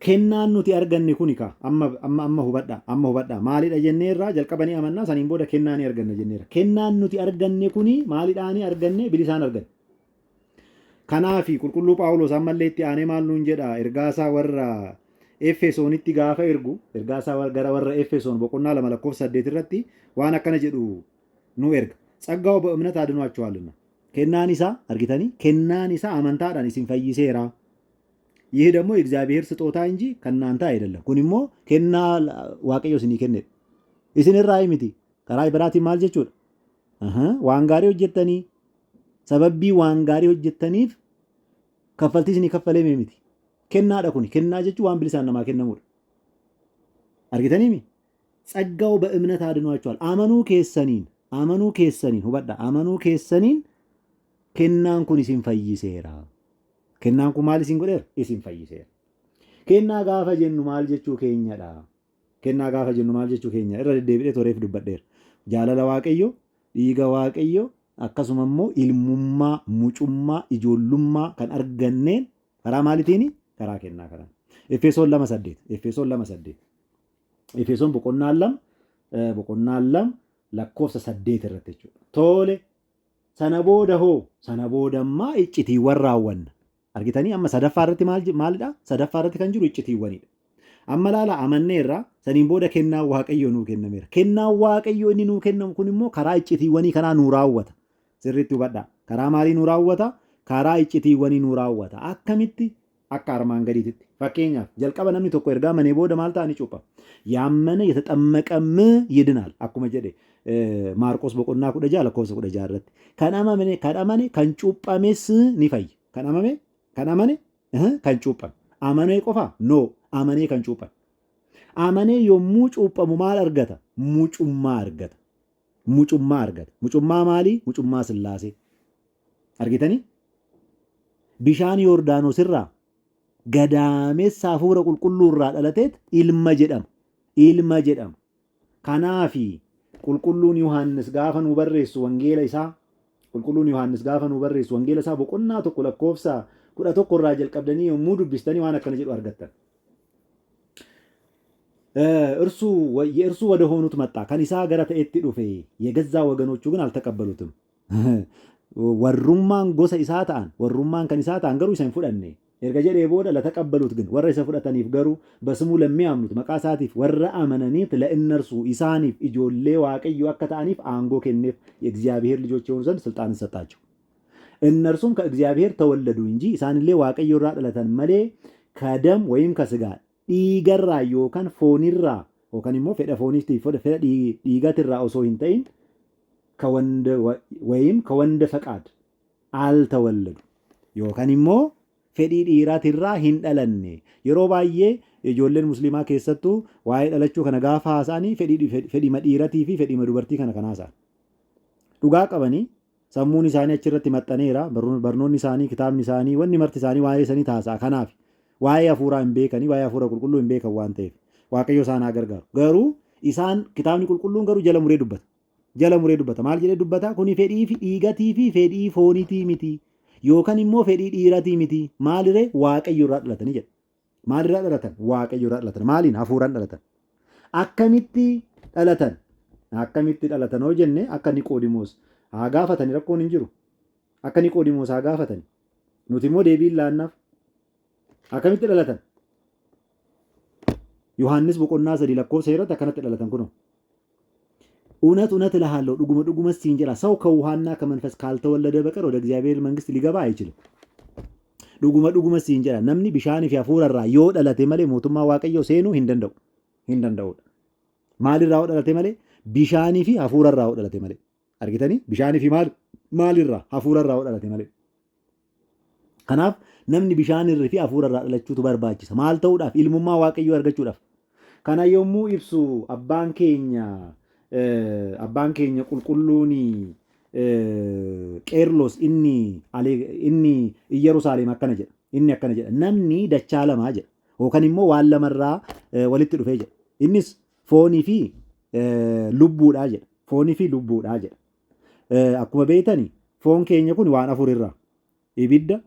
Kennaan nuti arganne kuni ka amma hubadha maalidha jenneerra jalqabanii amannaa saniin booda kennaa ni arganna jenneerra. Kennaan nuti arganne kuni maalidhaanii arganne? Bilisaan arganne. Kanaafi qulqulluu Phaawulos ammallee itti aanee maal nuun jedha? Ergaasaa warra Efesoonitti gaafa ergu ergaasaa gara warra Efesoon boqonnaa 2:8 irratti waan akkana jedhu nu erga. ጸጋው በእምነት አድኗቸዋልና ከናን ኢሳ አርጊታኒ ከናን ኢሳ አመንታዳን ኢሲን ፈይሴራ ይህ ደግሞ የእግዚአብሔር ስጦታ እንጂ ከናንተ አይደለም ኩኒሞ ከና ዋቀዮ ሲኒ ከነ ኢሲን ራይ ሚቲ ከራይ በራቲ ማል ጀቹ ዋንጋሪ ሆጀተኒ ሰበቢ ዋንጋሪ ሆጀተኒፍ ከፈልቲ ሲኒ ከፈለ ሚቲ ከና ዳኩኒ ከና ጀቹ ዋን ብሊሳን ነማ ከነሙ አርጊታኒ ሚ ጸጋው በእምነት አድኗቸዋል አመኑ keessaniin hubadha amanuu keessaniin kennaan kun isin fayyiseera. Kennaan kun maal isin godheera? Isin fayyiseera. Kennaa gaafa jennu maal jechuu keenyadha? Kennaa gaafa jennu maal jechuu keenya? Irra deddeebi'ee toreef dubbadheera. Jaalala Waaqayyo, dhiiga Waaqayyo, akkasuma immoo ilmummaa, mucummaa, ijoollummaa kan arganneen karaa maaliitiini? Karaa kennaa kanaan. Efesoon 2:8. Efesoon boqonnaa 2 lakkoofsa 8 irratti jechuudha. Tole sana boodammaa iccitiiwwan raawwanna. Argitanii amma sadaffaa irratti maalidha? Sadaffaa irratti kan jiru iccitiiwwanidha. Amma laala amanneerra saniin booda kennaa Waaqayyo nuu kennameera. Kennaa Waaqayyo inni nuu kennamu kun immoo karaa iccitiiwwanii kanaa nuu raawwata. Sirriitti hubadhaa. Karaa maalii nuu raawwata? Karaa iccitiiwwanii nuu raawwata. Akkamitti? Akka armaan gadiitti. Fakkeenyaaf jalqaba namni tokko ergaa manee booda maal ta'anii cuupha? Yaamane የተጠመቀም ይድናል akkuma jedhe Maarqos boqonnaa 16 lakkoofsa 16 irratti. Kan amane kan cuuphames ni fayya. Kan amane kan cuuphame. Amanee qofa? No, amanee kan cuuphame. Amanee yommuu cuuphamu maal argata? Mucummaa argata. Mucummaa maali? Mucummaa Sillaasee. Argitanii? Bishaan Yordaanos irraa gadaamessa hafuura qulqulluu irraa dhalateet ilma jedhama. Kanaafi qulqulluun Yohaannis gaafa nu barreessu wangeela isaa boqonnaa 1 lakkoofsa 11 irraa jalqabdanii yommuu dubbistanii waan akkana jedhu argattan. የእርሱ ወደ ሆኑት መጣ ከኒሳ ገረ ተእቲ ዱፌ የገዛ ወገኖቹ ግን አልተቀበሉትም። ወሩማን ጎሰ ኢሳታን ወሩማን ከኒሳታን ገሩ ኢሰን ፉደኔ erga jedhee booda ለተቀበሉት ግን warra isa fudhataniif garuu በስሙ ለሚያምኑት መቃሳቲፍ warra አመነኒት ለእነርሱ ኢሳኒፍ ijoollee waaqayyo akka ta'aniif aangoo kenneef የእግዚአብሔር ልጆች የሆኑ ዘንድ ስልጣን ሰጣቸው። እነርሱም ከእግዚአብሔር ተወለዱ እንጂ ኢሳንሌ waaqayyo irraa dhalatan malee ከደም ወይም ከስጋ dhiigarraa yookaan foonirraa yookaan immoo fedha fooniitiif fedha dhiigatirraa osoo hin ta'in ከወንድ ፈቃድ አልተወለዱ yookaan immoo fedhii dhiiraatirraa hin dhalanne. Yeroo baay'ee ijoolleen musliimaa keessattuu waa'ee dhalachuu kana gaafa haasa'anii fedhii dhiiratii fi fedhii dubartii kana haasa'an. Dhugaa qabanii sammuun isaanii achirratti maxxaneera. Barnoonni isaanii, kitaabni isaanii, wanni marti isaanii waa'ee isaanii haasa'a. Kanaaf waa'ee hafuuraa hin beekanii, waa'ee hafuura qulqulluu hin beekan waan ta'eef Waaqayyo isaan haa gargaaru. Garuu isaan kitaabni qulqulluun garuu jala muree dubbata. Maal jedhee dubbata? Kuni fedhii dhiigatii fi fedhii fooniitii miti. Yookaan immoo fedhii dhiiratii miti. Maaliree? Waaqayyo irraa dhalatanii jedha. Maalirraa dhalatan? Waaqayyo irraa dhalatan. Maaliin? Hafuuraan dhalatan. Akkamitti dhalatan hoo jenne akka Niqoodimoos haa gaafatani, rakkoon hin jiru. Akka Niqoodimoos haa gaafatani. Nuti immoo deebiin laannaaf. Akkamitti dhalatan? Yohaannis boqonnaa 3 lakkoofsa irratti akkanatti dhalatan kunoo. እውነት እልሃለሁ ዱጉመ ሲንጀራ ሰው ከውሃና ከመንፈስ ካልተወለደ በቀር ወደ እግዚአብሔር መንግስት ሊገባ አይችልም። ዱጉመ ሲንጀራ ነምኒ ቢሻኒ ፊ አፉረራ ዮ ደለቴ መሌ ሞቱማ ዋቀዮ ሴኑ ሂንደንደው Maalirraa dhalate malee? Bishaanii fi hafuurarraa dhalate malee. Argitanii? Bishaanii fi maalirraa? Hafuurarraa dhalate malee. Kanaaf namni bishaanirraa fi hafuurarraa dhalachuutu barbaachisa. Maal ta'uudhaaf? Ilmummaa waaqayyoo argachuudhaaf. Kana yommuu ibsu abbaan keenya qulqulluun Qeerlos inni Yerusaalem akkana jedha. Inni akkana jedha. Namni dachaa lamaa jedha. Yookaan immoo waan lamarraa walitti dhufee jedha. Innis foonii fi lubbuudhaa jedha. Foonii fi lubbuudhaa jedha. Akkuma beektani foon keenya kun waan afurirraa ibidda,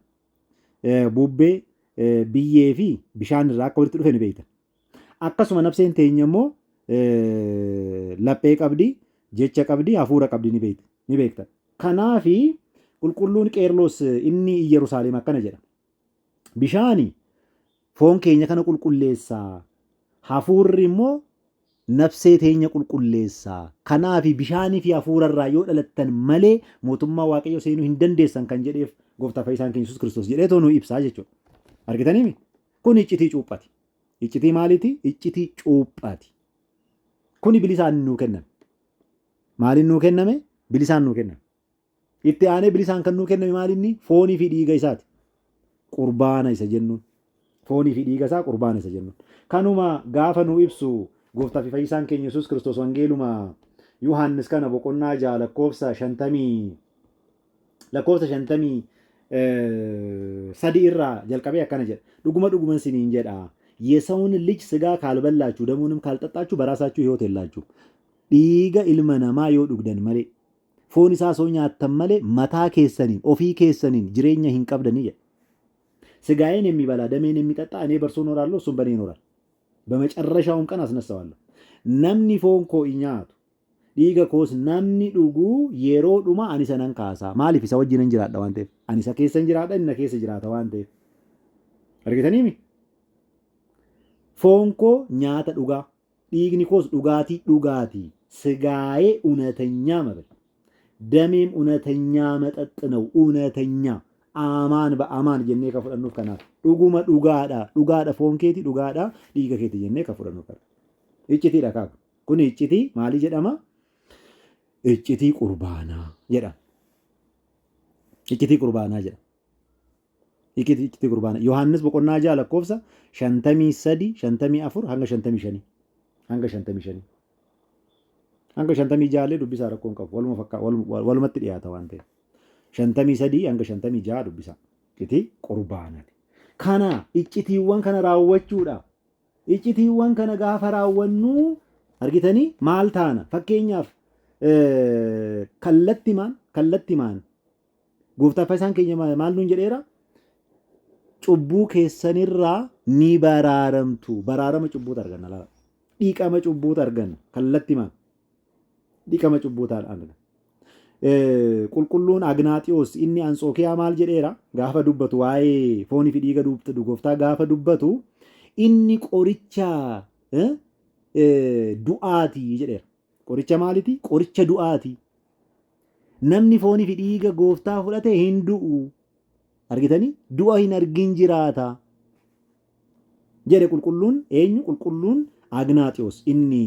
bubbee, biyyee fi bishaanirraa akka walitti dhufe ni beektan. Akkasuma nafseen teenya immoo laphee qabdi, jecha qabdi, hafuura qabdi ni beektan. Kanaafi qulqulluun Qeerlos inni Yerusaalem akkana jedha. Bishaani foon keenya kana qulqulleessaa. Hafuurri immoo nafsee teenya qulqulleessaa. Kanaafi bishaanii fi hafuurarraa yoo dhalattan malee mootummaa waaqayyoo seenuu hin dandeessan kan jedheef gooftaa fayyisaan keenya Yesuus Kiristoos jedheetoo nu ibsaa jechuudha. Argitaniimi? Kun iccitii cuuphati. Iccitii maaliiti? Iccitii cuuphaati. Kuni bilisaan nuu kenname. Maaliin nuu kenname? Bilisaan nuu kenname. Itti aanee bilisaan kan nuu kenname maalinni? Foonii fi dhiiga isaati. Qurbaana isa jennuun. Foonii fi dhiiga isaa qurbaana isa jennuun. Kanuma gaafa nuu ibsu gooftaa fi fayyisaan keenya Yesuus Kiristoos wangeeluma Yohaannis kana boqonnaa 6 lakkoofsa 53 irraa jalqabee akkana jedha. Dhuguma isiniin jedha. የሰውን ልጅ ስጋ ካልበላችሁ ደሙንም ካልጠጣችሁ በራሳችሁ ሕይወት የላችሁ ዲጋ ኢልመነማ yoo dhugdan malee foon isaa soo nyaattan malee mataa keessaniin ofii keessaniin jireenya hin qabdanii jedha. ስጋዬን የሚበላ ደሜን የሚጠጣ እኔ በእርሱ እኖራለሁ እሱም በእኔ ይኖራል በመጨረሻውም ቀን አስነሳዋለሁ. namni foon koo nyaatu dhiiga koos namni dhugu yeroo dhuma ani isa nan kaasa. Maaliif isa wajjin jiraadha waan ta'eef. Ani isa keessa jiraadha inni keessa jiraata waan ta'eef. Argitaniimi? foon koo nyaata dhugaa, dhiigni koos dhugaatii. ስጋዬ እውነተኛ መብል ደሜም እውነተኛ መጠጥ ነው። እውነተኛ አማን በአማን ጀኔ ከፍረኑፍ ከናፍ ዱጉመ ዱጋዳ ፎን ኬቲ ዱጋዳ ዲገ ኬቲ ጀኔ ከፍረኑፍ ከና እጭቲ ዳካ ኩኒ እጭቲ ማሊ ጀዳማ እጭቲ ቁርባና ጀዳ እጭቲ ቁርባና ጀዳ እጭቲ ቁርባና ዮሐንስ በቆና ጃ ለኮፍሳ 53 54 hanga 55 hanga 55 hanga 56 dubbisa rakkoon qabu walumatti dhiyaata waan ta'eef 53 hanga 56 dubbisa itti qurbaanati. Kana iccitiiwwan kana raawwachuudhaaf iccitiiwwan kana gaafa raawwannu argitanii maal taana? Fakkeenyaaf kallattimaan gooftaa fayyisaan keenya maal nuun jedheera? Cubbuu keessanirraa ni baraaramtu. Baraarama cubbuutu arganna laala. Dhiiqama cubbuutu arganna kallattimaan. Dhiiqama cubbuutu arganna. Qulqulluun Agnaatiyoos inni Anxookiyaa maal jedheera? Gaafa dubbatu waa'ee foonii fi dhiiga gooftaa gaafa dubbatu inni qoricha du'aatii jedheera. Qoricha maaliiti? Qoricha du'aatii. Namni foonii fi dhiiga gooftaa fudhate hin du'u. Argitanii? Du'a hin argin jiraata. Jedhe qulqulluun eenyu? Qulqulluun Agnaatiyoos inni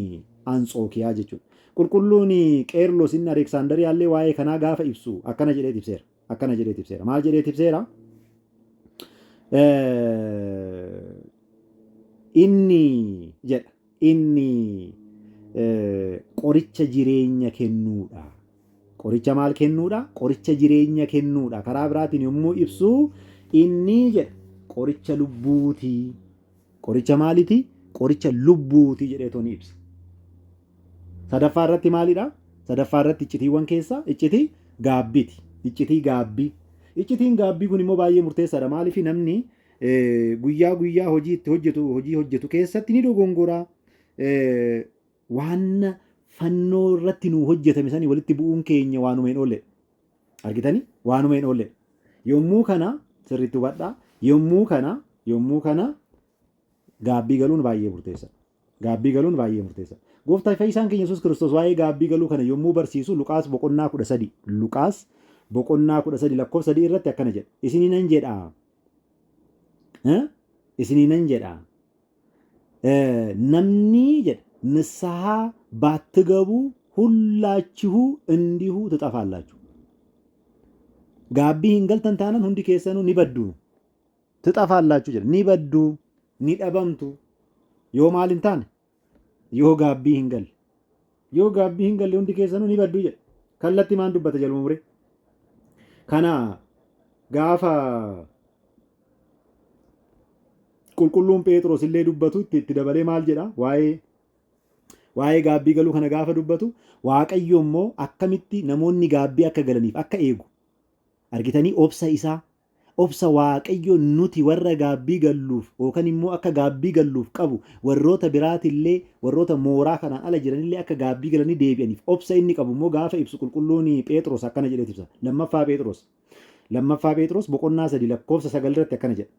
Anxookiyaa jechuudha. Qulqulluun Qeerlos inni Aleksaandariyaa illee waa'ee kanaa gaafa ibsu akkana jedhee ibseera. Maal jedhee ibseera? Inni qoricha jireenya kennuudha. Qoricha maal kennuudha? Qoricha jireenya kennuudha. Karaa biraatiin yommuu ibsu inni jedha qoricha lubbuuti. Qoricha maaliiti? Qoricha lubbuuti jedheetoo ni ibsa. Sadaffaa irratti maalidha? Sadaffaa irratti iccitiiwwan keessaa iccitii gaabbiiti. Iccitii gaabbii. Iccitiin gaabbii kun immoo baay'ee murteessaadha. Maaliif namni guyyaa hojii hojjetu keessatti ni dogongora. Waan fannoo irratti nu hojjetame sanii walitti bu'uun keenya waanuma hin oolle. Argitanii? Waanuma hin oolle. Yommuu kana sirriitti hubadhaa. Yommuu kana gaabbii galuun baay'ee murteessa. Gooftaa fayyisaan keenya Yesuus Kiristoos waa'ee gaabbii galuu kana yommuu barsiisu Luqaas boqonnaa 13 lakkoofsa 3 irratti akkana jedha. Isiniinan jedha. ንስሐ ባትገቡ ሁላችሁ እንዲሁ ትጠፋላችሁ። ጋቢ ሂንገልተን ታናን ሁንዲ ኬሰኑ ኒበዱ ትጠፋላችሁ ጀለ ኒበዱ ኒደበምቱ ዮ ማሊን ታነ ዮ ጋቢ ሂንገል ሁንዲ ኬሰኑ ኒበዱ ጀለ ከለቲ ማን ዱበተ ጀልሙ ሙሬ ከና ጋፋ qulqulluun Phexros illee dubbatu itti dabalee maal jedha waa'ee gaabbii galuu kana gaafa dubbatu Waaqayyo immoo akkamitti namoonni gaabbii akka galaniif akka eegu argitanii obsa isaa obsa Waaqayyo nuti warra gaabbii galluuf yookaan immoo akka gaabbii galluuf qabu warroota biraatillee warroota mooraa kanaan ala jiranillee akka gaabbii galanii deebi'aniif obsa inni qabu immoo gaafa ibsu qulqulluun Phexros akkana jedhee ibsa. lammaffaa Phexros boqonnaa 3 lakkoofsa 9 irratti akkana jedha.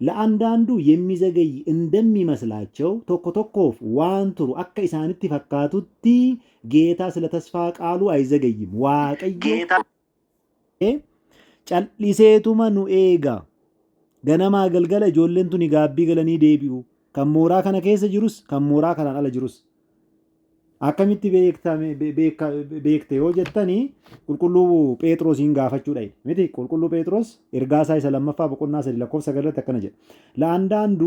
ለአንዳንዱ የሚዘገይ እንደሚመስላቸው ቶኮቶኮፍ ዋንቱሩ አከ ኢሳንቲ ፈካቱቲ ጌታ ስለ ተስፋ ቃሉ አይዘገይም ዋቀየ ጨልሊሴቱመ ኑ ኤጋ ገነማ ገልገለ ጆለንቱን ጋቢ ገለኒ ዴቢኡ ከሞራ ከነ ኬሰ ጅሩስ ከሞራ ከናን አለ ጅሩስ akkamitti beekte yoo jettanii qulqulluu Phexrosiin gaafachuudha miti qulqulluu Phexros ergaa isaa isa lammaffaa boqonnaa 3 lakkoofsa 9 akkana jedha ለአንዳንዱ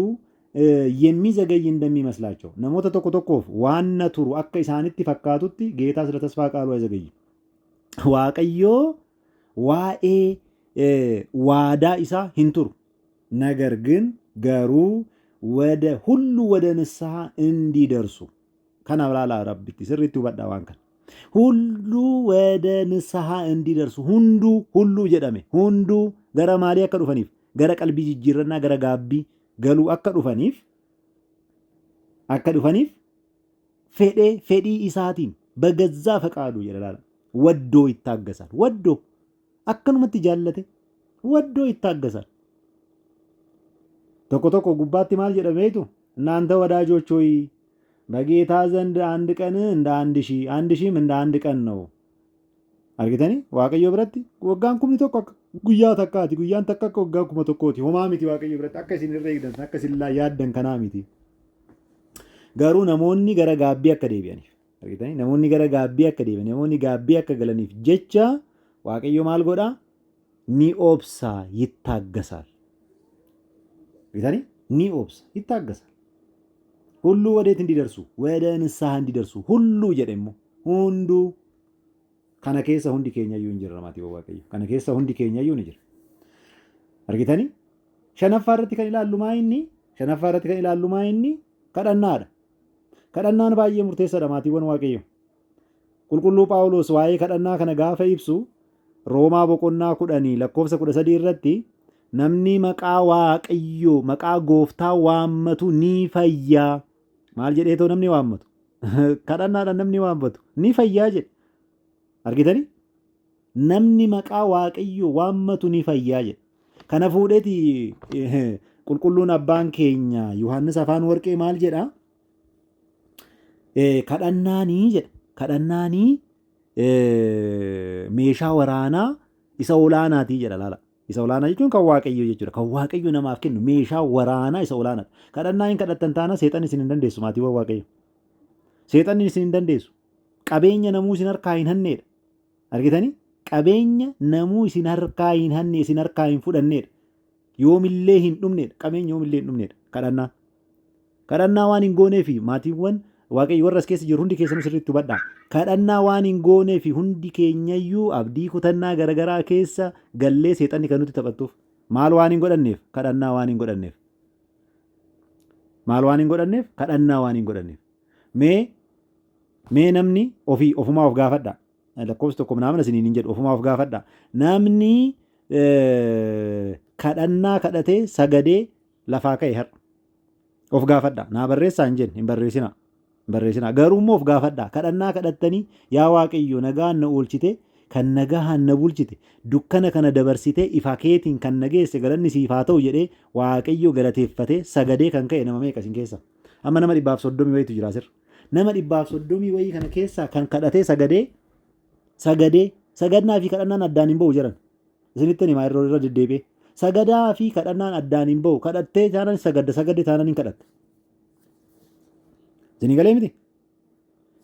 የሚዘገይ እንደሚመስላቸው namoota tokko tokkoof waan turu akka isaanitti fakkaatutti ጌታ ስለ ተስፋ ቃሉ አይዘገይም waaqayyo waa'ee waadaa isaa hin turu ነገር ግን garuu ወደ ሁሉ ወደ ንስሐ እንዲደርሱ ከና ብላላ ረብቲ ስሪቱ በዳ ዋንከን ሁሉ ወደ ንስሐ እንዲደርሱ ሁሉ ጀደሜ ሁንዱ ገረ ማሊ አከ ዱፈኒፍ ገረ ቀልቢ ጅጅረና ገረ ጋቢ ገሉ አከ ዱፈኒፍ ፌዲ ኢሳቲን በገዛ ፈቃዱ ይላል ወዶ ይታገሳል ወዶ አከኑመት ጃለተ ወዶ ይታገሳል ተቆ ጉባቲ ማል ጀደሜቱ እናንተ ወዳጆች ሆይ በጌታ ዘንድ አንድ ቀን እንደ 1000 እንደ አንድ ቀን ነው አርገተኒ ዋቀዮ ብረት ወጋን ኩምኒ ተቆ ጉያ ተካቲ ጉያን ተከከ ወጋ ኩመ ተቆቲ ሆማሚቲ ዋቀዮ ብረት አከሲን ረይደን አከሲላ ያደን ከናሚቲ ጋሩ ነሞኒ ገረ ጋቢ አከዴቢያኒ አርገተኒ ነሞኒ ገረ ጋቢ አከዴቢያኒ ነሞኒ ጋቢ አከገለኒፍ ጀቻ ዋቀዮ ማልጎዳ ኒኦብሳ ይታገሳል አርገተኒ ኒኦብሳ ይታገሳል ሁሉ ወዴት እንዲደርሱ ወደ ንስሐ እንዲደርሱ ሁሉ ጀደሞ ሁንዱ ከነ ኬሰ ሁንዲ ኬኛዩ እንጀራ ማቲ ወዋቀዩ ከነ ኬሰ ሁንዲ ኬኛዩ እንጀራ አርጊታኒ ሸነፋረቲ ከኢላሉ ማይኒ ከደናን ባየ ሙርቴሰ ደማቲ ወን ዋቀዩ ቁልቁሉ ጳውሎስ ዋይ ከደና ከነ ጋፈ ይብሱ ሮማ ቦቆና ኩዳኒ ለኮፍሰ 13 irratti namni maqaa waaqayyo maqaa gooftaa waammatu ni fayya maal jedheetoo namni waammatu kadhannaadhaan namni waammatu ni fayyaa jedhe argitani namni maqaa waaqayyo waammatu ni fayyaa jedhe kana fuudheeti qulqulluun abbaan keenya Yohaannis afaan warqee maal jedha kadhannaanii jedha kadhannaanii meeshaa waraanaa isa olaanaatii jedha laala isa olaanaa jechuun kan waaqayyo jechuudha kan waaqayyo namaaf kennu meeshaa waraanaa isa olaanaadha kadhannaa hin kadhattan taana seexan isin hin dandeessu maatii waaqayyo seexan isin hin dandeessu qabeenya namuu isin harkaa hin hanneedha argitanii qabeenya namuu isin harkaa hin hanne isin harkaa hin fudhanneedha yoomillee hin dhumneedha qabeenya yoomillee hin dhumneedha kadhannaa waan hin gooneefi maatiiwwan waaqayyo warra as keessa jiru hundi keessanuu sirriitti hubadhaa kadhannaa waan hin gooneefi hundi keenyayyuu abdii kutannaa garagaraa keessa gallee seexanni kan nuti taphattuuf maal waan hin godhanneef kadhannaa waan hin godhanneef mee namni ofumaa of gaafadha lakkoofsi tokko naamna isiniin hin jedhu ofumaa of gaafadha namni kadhannaa kadhatee sagadee lafaa ka'e har'a of gaafadha naa barreessaa hin jenne hin barreessinaa garuummoo of gaafadhaa kadhannaa kadhattanii yaa waaqayyo nagaan na oolchite kan nagaan na bulchite dukkana kana dabarsite ifa keetiin kan nageesse galanni siif haa ta'u jedhee waaqayyo galateeffatee sagadee kan ka'e nama meeqa isin keessa amma nama 130 wayitu jira asirra nama 130 wayii kana keessa kan kadhatee sagadnaa fi kadhannaan addaan hin ba'u jiran isinitti himaa irra deddeebi'ee sagadaa fi kadhannaan addaan hin ba'u kadhattee taanaan sagadde taanaan hin kadhatte Zini galee miti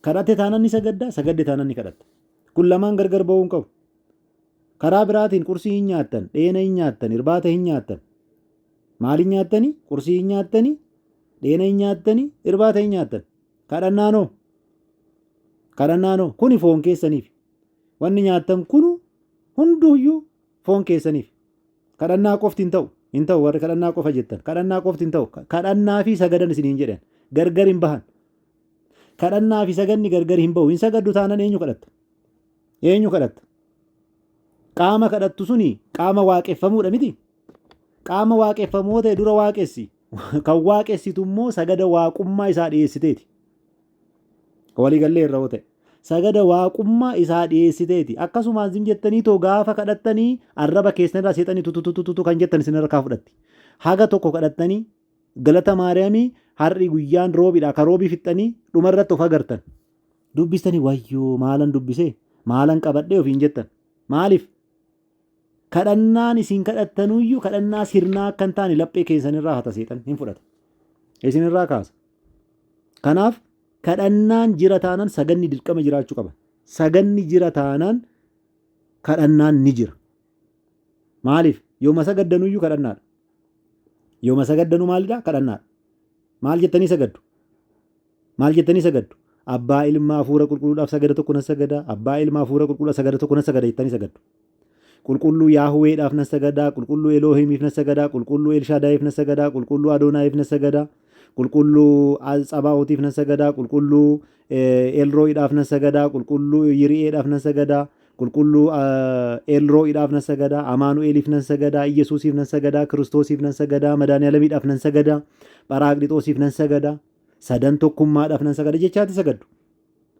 Kadhatte taanaan ni sagaddaa, sagadde taanaan ni kadhatta. Kun lamaan gargar ba'uu hin qabu. Karaa biraatiin qursii hin nyaattan, dheena hin nyaattan, irbaata hin nyaattan. Maal hin nyaattanii? Qursii hin nyaattanii, dheena hin nyaattanii, irbaata hin nyaattan. Kadhannaanoo. Kadhannaanoo. Kuni foon keessaniif. Wanni nyaattan kunu hunduuyyuu foon keessaniif. Kadhannaa qofti hin ta'u. Hin ta'u warri kadhannaa qofa jettan. Kadhannaa qofti hin ta'u. Kadhannaa fi sagadan isiniin jedhan. Gargar hin bahan. Kadhannaa fi saganni gargar hin bahu. Hin sagaddu taanaan eenyu kadhatta? Eenyu kadhatta? Qaama kadhattu suni qaama waaqeffamuudha miti. Qaama waaqeffamoo ta'e dura waaqessi. Kan waaqessitu immoo sagada waaqummaa isaa dhiyeessiteeti. Walii gallee irra ta'e. Sagada waaqummaa isaa dhiyeessiteeti. Akkasumas jettanii too gaafa kadhattanii arraba keessanirraa seexanii tututututu kan jettan isin harkaa fudhatti. Haga tokko kadhattanii galata maariyaamii har'i guyyaan roobiidha. Ka roobii fixxanii dhumarratti of agartan. Dubbistanii wayyoo maalan dubbisee maalan qabadhee ofiin jettan. Maaliif? Kadhannaan isin kadhattanuyyuu kadhannaa sirnaa akka hin taane laphee keessanirraa hata seexan hin fudhata. Isinirraa kaasa. Kanaaf kadhannaan jira taanaan saganni dirqama jiraachuu qaba. Saganni jira taanaan kadhannaan ni jira. Maaliif? Yooma sagaddanuyyuu kadhannaadha. Yooma sagaddanuu maalidha? Kadhannaadha. Maal jettanii sagaddu? Maal jettanii sagaddu? Abbaa ilmaa hafuura qulqulluudhaaf sagada tokko nan sagada. Abbaa ilmaa hafuura qulqulluudhaaf sagada tokko nan sagada jettanii sagaddu. Qulqulluu Yaahuweedhaaf nan sagadaa, qulqulluu Eloohimiif nan sagadaa, qulqulluu Elshaadaayiif nan sagadaa, qulqulluu Adonaayiif nan sagadaa, qulqulluu Tsabaa'ootiif nan sagadaa, qulqulluu Elroo'iidhaaf nan sagadaa, qulqulluu Yiri'eedhaaf nan sagadaa, qulqulluu Elroo'iidhaaf nan sagadaa, Amaanu'eeliif nan sagadaa, Iyesuusiif nan sagadaa, Kiristoosiif nan sagadaa, Madaaniyaalamiidhaaf nan sagadaa, Pharaaqlixoosiif nan sagadaa, sadan tokkummaadhaaf nan sagada jechaati sagaddu.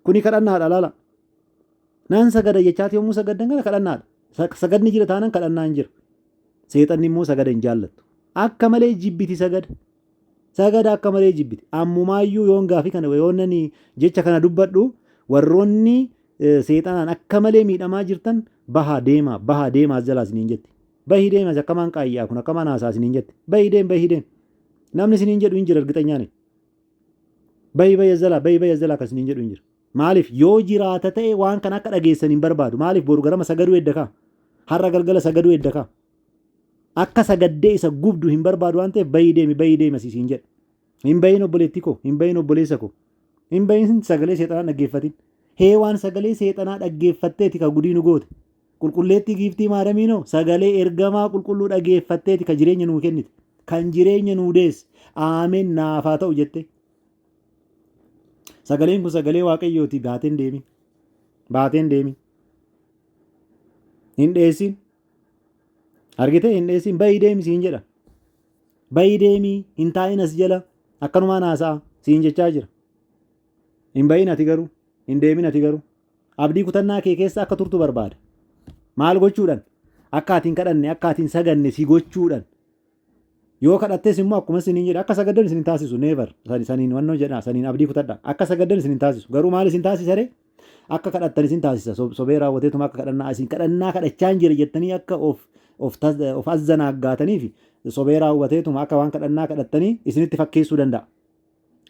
Kuni kadhannaadha laala. Nan sagada jechaati yommuu sagaddan kana kadhannaadha. Sagadni jira taanaan kadhannaan jira. Seexanni immoo sagada hin jaallattu. Akka malee jibbiti sagada. Sagada akka malee jibbiti. Ammumaayyuu yoon gaafii kana yoon jecha kana dubbadhu warroonni seexanaan akka malee miidhamaa jirtan bahaa deemaa jalaa isiniin jetti. Bahii deemas akkamaan qaayyaa kun akkamaan haasaa isiniin jetti. Bahii deem. Namni isiniin jedhu hin jira argixanyaan. Bahii jalaa akka isiniin jedhu hin jira. Maaliif yoo jiraata ta'e waan kana akka dhageessan hin barbaadu. Maaliif boru garama sagaduu edda kaa? Har'a galgala sagaduu edda kaa? Akka sagaddee isa gubdu hin barbaadu waan ta'eef bahii deemi asiisiin jedha. Hin bahin obboleettii koo, hin bahin obboleessa koo, hin bahin sagalee seexanaa dhaggeeffatin. Heewaan sagalee seexanaa dhaggeeffatteeti ka gudii nu goote. Qulqulleettii giiftii maaramiinoo sagalee ergamaa qulqulluu dhaggeeffatteeti ka jireenya nuu kennite. Kan jireenya nuu deesse aameen naafaa ta'u jette. Sagaleen kun sagalee waaqayyooti. Baateen deemi. Hin dheessin. Argite hin dheessin. Bahii deemi siin jedha. Bahii deemii hin taa'in as jala akkanumaan haasa'a siin jechaa jira. Hin bahin ati garuu. Hin deemin ati garuu. Abdii kutannaa kee keessa akka turtu barbaada. Maal gochuudhaan? Akka atiin kadhanne akka atiin saganne si gochuudhaan. Yoo kadhattes immoo akkuma isiniin jedha akka sagaddan isin taasisu neevar saniin wannoo jedha saniin abdii kutadha akka sagaddan isin taasisu garuu maal isin taasisare akka kadhattan isin taasisa sobee raawwateetuma akka kadhannaa isin kadhannaa kadhachaan jira jettanii akka of azzanaaggaataniif sobee raawwateetuma akka waan kadhannaa kadhattanii isinitti fakkeessuu danda'a.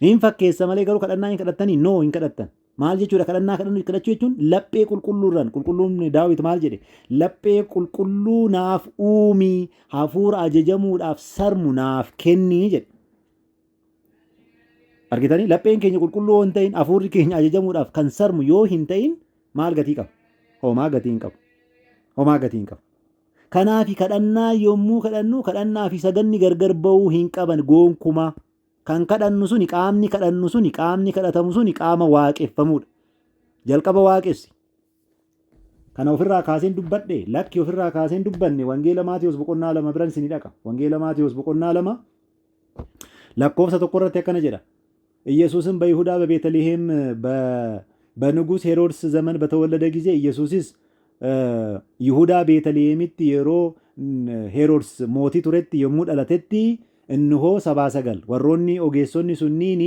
Hin fakkeessa malee garuu kadhannaa hin kadhattanii noo hin kadhattan. Maal jechuudha kadhannaa kadhachuu jechuun laphee qulqulluurraan qulqulluun daawit maal jedhe laphee qulqulluu naaf uumii hafuura ajajamuudhaaf sarmu naaf kennii jedhe. Argitanii lapheen keenya qulqulluu hin ta'in hafuurri keenya ajajamuudhaaf kan sarmu yoo hin ta'in maal gatii qaba? Homaa gatii hin qabu. Kanaafi kadhannaa yommuu kadhannu kadhannaa fi saganni gargar ba'uu hin qaban gonkumaa. Kan kadhannu suni qaamni kadhatamu suni qaama waaqeffamuudha. Jalqaba waaqessi. Kana ofirraa kaaseen dubbadhe lakki ofirraa kaaseen dubbanne wangeela Maatiyos boqonnaa 2 biran isinii dhaqa. Wangeela Maatiyos boqonnaa 2 lakkoofsa 1 irratti akkana jedha. ኢየሱስም በይሁዳ በቤተልሔም በንጉሥ ሄሮድስ ዘመን በተወለደ ጊዜ ኢየሱስስ ይሁዳ ቤተልሔምት የሮ ሄሮድስ ሞቲ ቱሬት የሙ ዳላቴቲ እንሆ ሰባ ሰገል ወሮኒ ኦጌሶኒ ሱኒኒ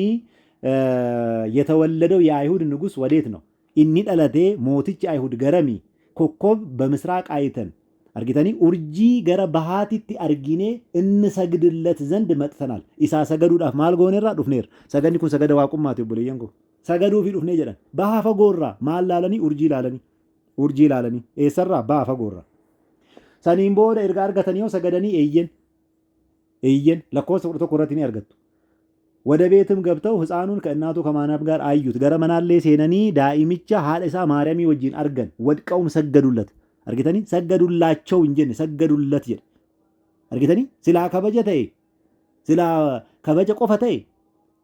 የተወለደው የአይሁድ ንጉሥ ወዴት ነው? ኢኒ ዳላቴ ሞቲች አይሁድ ገረሚ ኮኮብ በምስራቅ አይተን አርጊታኒ ኡርጂ ገረ ባሃቲቲ አርጊኔ እንሰግድለት ዘንድ መጥተናል። ኢሳ ሰገዱዳፍ ማል ጎኔራ ዱፍኔር ሰገኒ ኩን ሰገደ ዋቁማት ይብለየንኩ sagaduufi dhufnee jedhan. Baha fagoorraa maal laalanii? Urjii laalanii eessarraa? Baha fagoorraa. Saniin booda erga argatanii yoo sagadanii eeyyen lakkoofsa 11 irratti ni argattu. ወደ ቤትም ገብተው ሕፃኑን ከእናቱ ከማርያም ጋር አዩት። ገረ መናሌ ሴነኒ ዳኢሚቻ haadha isaa ማርያም wajjin argan ወድቀውም ሰገዱለት። argitanii ሰገዱላቸው እንጂ ሰገዱለት jedhe. argitanii silaa kabaja ta'e silaa kabaja qofa ta'e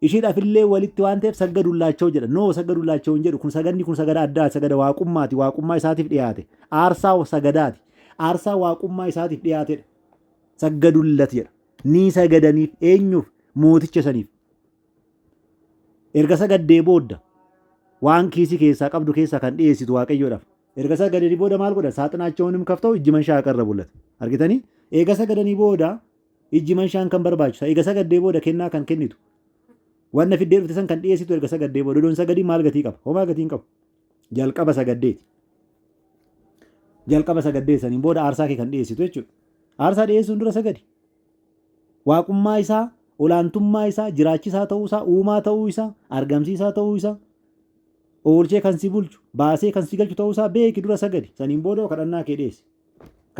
ishiidhaafillee walitti waan ta'eef saggadullaachoo jedha. No saggadullaachoo hin jedhu. Kun saganni kun sagada addaa, sagada waaqummaati. Waaqummaa isaatiif dhiyaate. Aarsaa sagadaati. Aarsaa waaqummaa isaatiif dhiyaatedha. Saggadullat jedha. Ni sagadaniif eenyuuf? Mooticha saniif. Erga sagaddee booda waan kiisii keessaa qabdu keessaa kan dhiyeessitu waaqayyoodhaaf. Erga sagadanii booda maal godhan? Saaxinaachoonum kafta'u ijji manshaa qarrabulat. argitanii? Eega sagadanii booda ijji manshaan kan barbaachisu. Eega sagaddee booda kennaa kan kennitu. Wanna fiddee dhufte san kan dhiyeessitu erga sagaddee booda. Doon sagadii maal gatii qaba? Homaa gatii hin qabu. Jalqaba sagaddeeti. Jalqaba sagaddeeti saniin booda aarsaa kee kan dhiyeessitu jechuudha. Aarsaa dhiyeessuun dura sagadi. Waaqummaa isaa, olaantummaa isaa, jiraachisaa ta'uu isaa, uumaa ta'uu isaa, argamsiisaa ta'uu isaa, oolchee kan si bulchu, baasee kan si galchu ta'uu isaa beeki dura sagadi. Saniin booda kadhannaa kee dhiyeessi.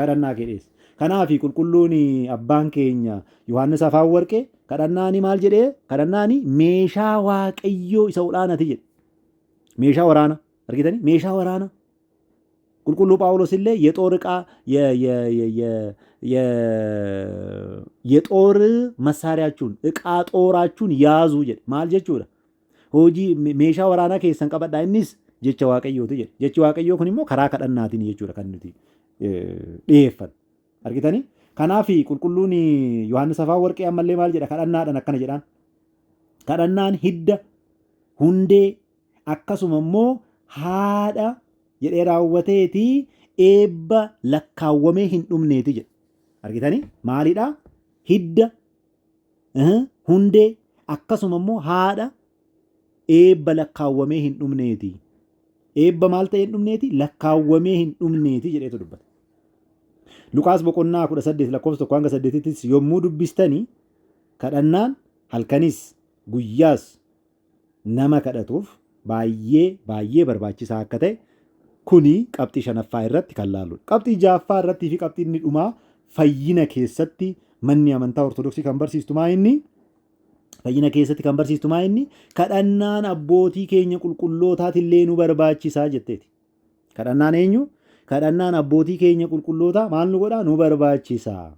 Kadhannaa kee dhiyeessi. Kanaafi qulqulluun abbaan keenya Yohaannis Afaan Warqee kadhannaani maal jedhee? Kadhannaani meeshaa waaqayyoo isa olaanaati jedhe. Meeshaa waraana. argitanii? Meeshaa waraana. ቁልቁሉ ጳውሎስ illee የጦር ዕቃ የጦር መሳሪያችሁን ዕቃ ጦራችሁን ያዙ jedhe. Maal jechuudha? Hojii meeshaa waraanaa keessan qabadhaa. Innis jecha waaqayyooti jedhe. Jechi waaqayyoo kun immoo karaa kadhannaatiin jechuudha kan nuti dhiyeeffan. Argitanii? Kanaaf qulqulluun Yohaannis Afaan Warqee ammallee maal jedha? Kadhannaadhaan akkana jedhaan. Kadhannaan hidda, hundee, akkasuma immoo haadha jedhee raawwateeti eebba lakkaawwamee hin dhumneeti jedhe. Argitanii? Maalidha? Hidda, hundee, akkasuma immoo haadha eebba lakkaawwamee hin dhumneeti. Eebba maal ta'e hin dhumneeti? Lakkaawwamee hin dhumneeti jedheetu dubbata. Luqaas boqonnaa 18 lakkoofsa 1-8 yommuu dubbistanii kadhannaan halkanis guyyaas nama kadhatuuf baay'ee barbaachisaa akka ta'e kuni qabxii 5ffaa irratti kan laaludha. Qabxii 6ffaa irratti fi qabxii inni dhumaa fayyina keessatti manni amantaa ortodoksii kan barsiistu maa inni? Fayyina keessatti kan barsiistu maa inni? Kadhannaan abbootii keenya qulqullootaatiillee nu barbaachisaa jetteeti. Kadhannaan eenyu? Kadhannaan abbootii keenya qulqullootaa maal nu godhaa? Nu barbaachisaa.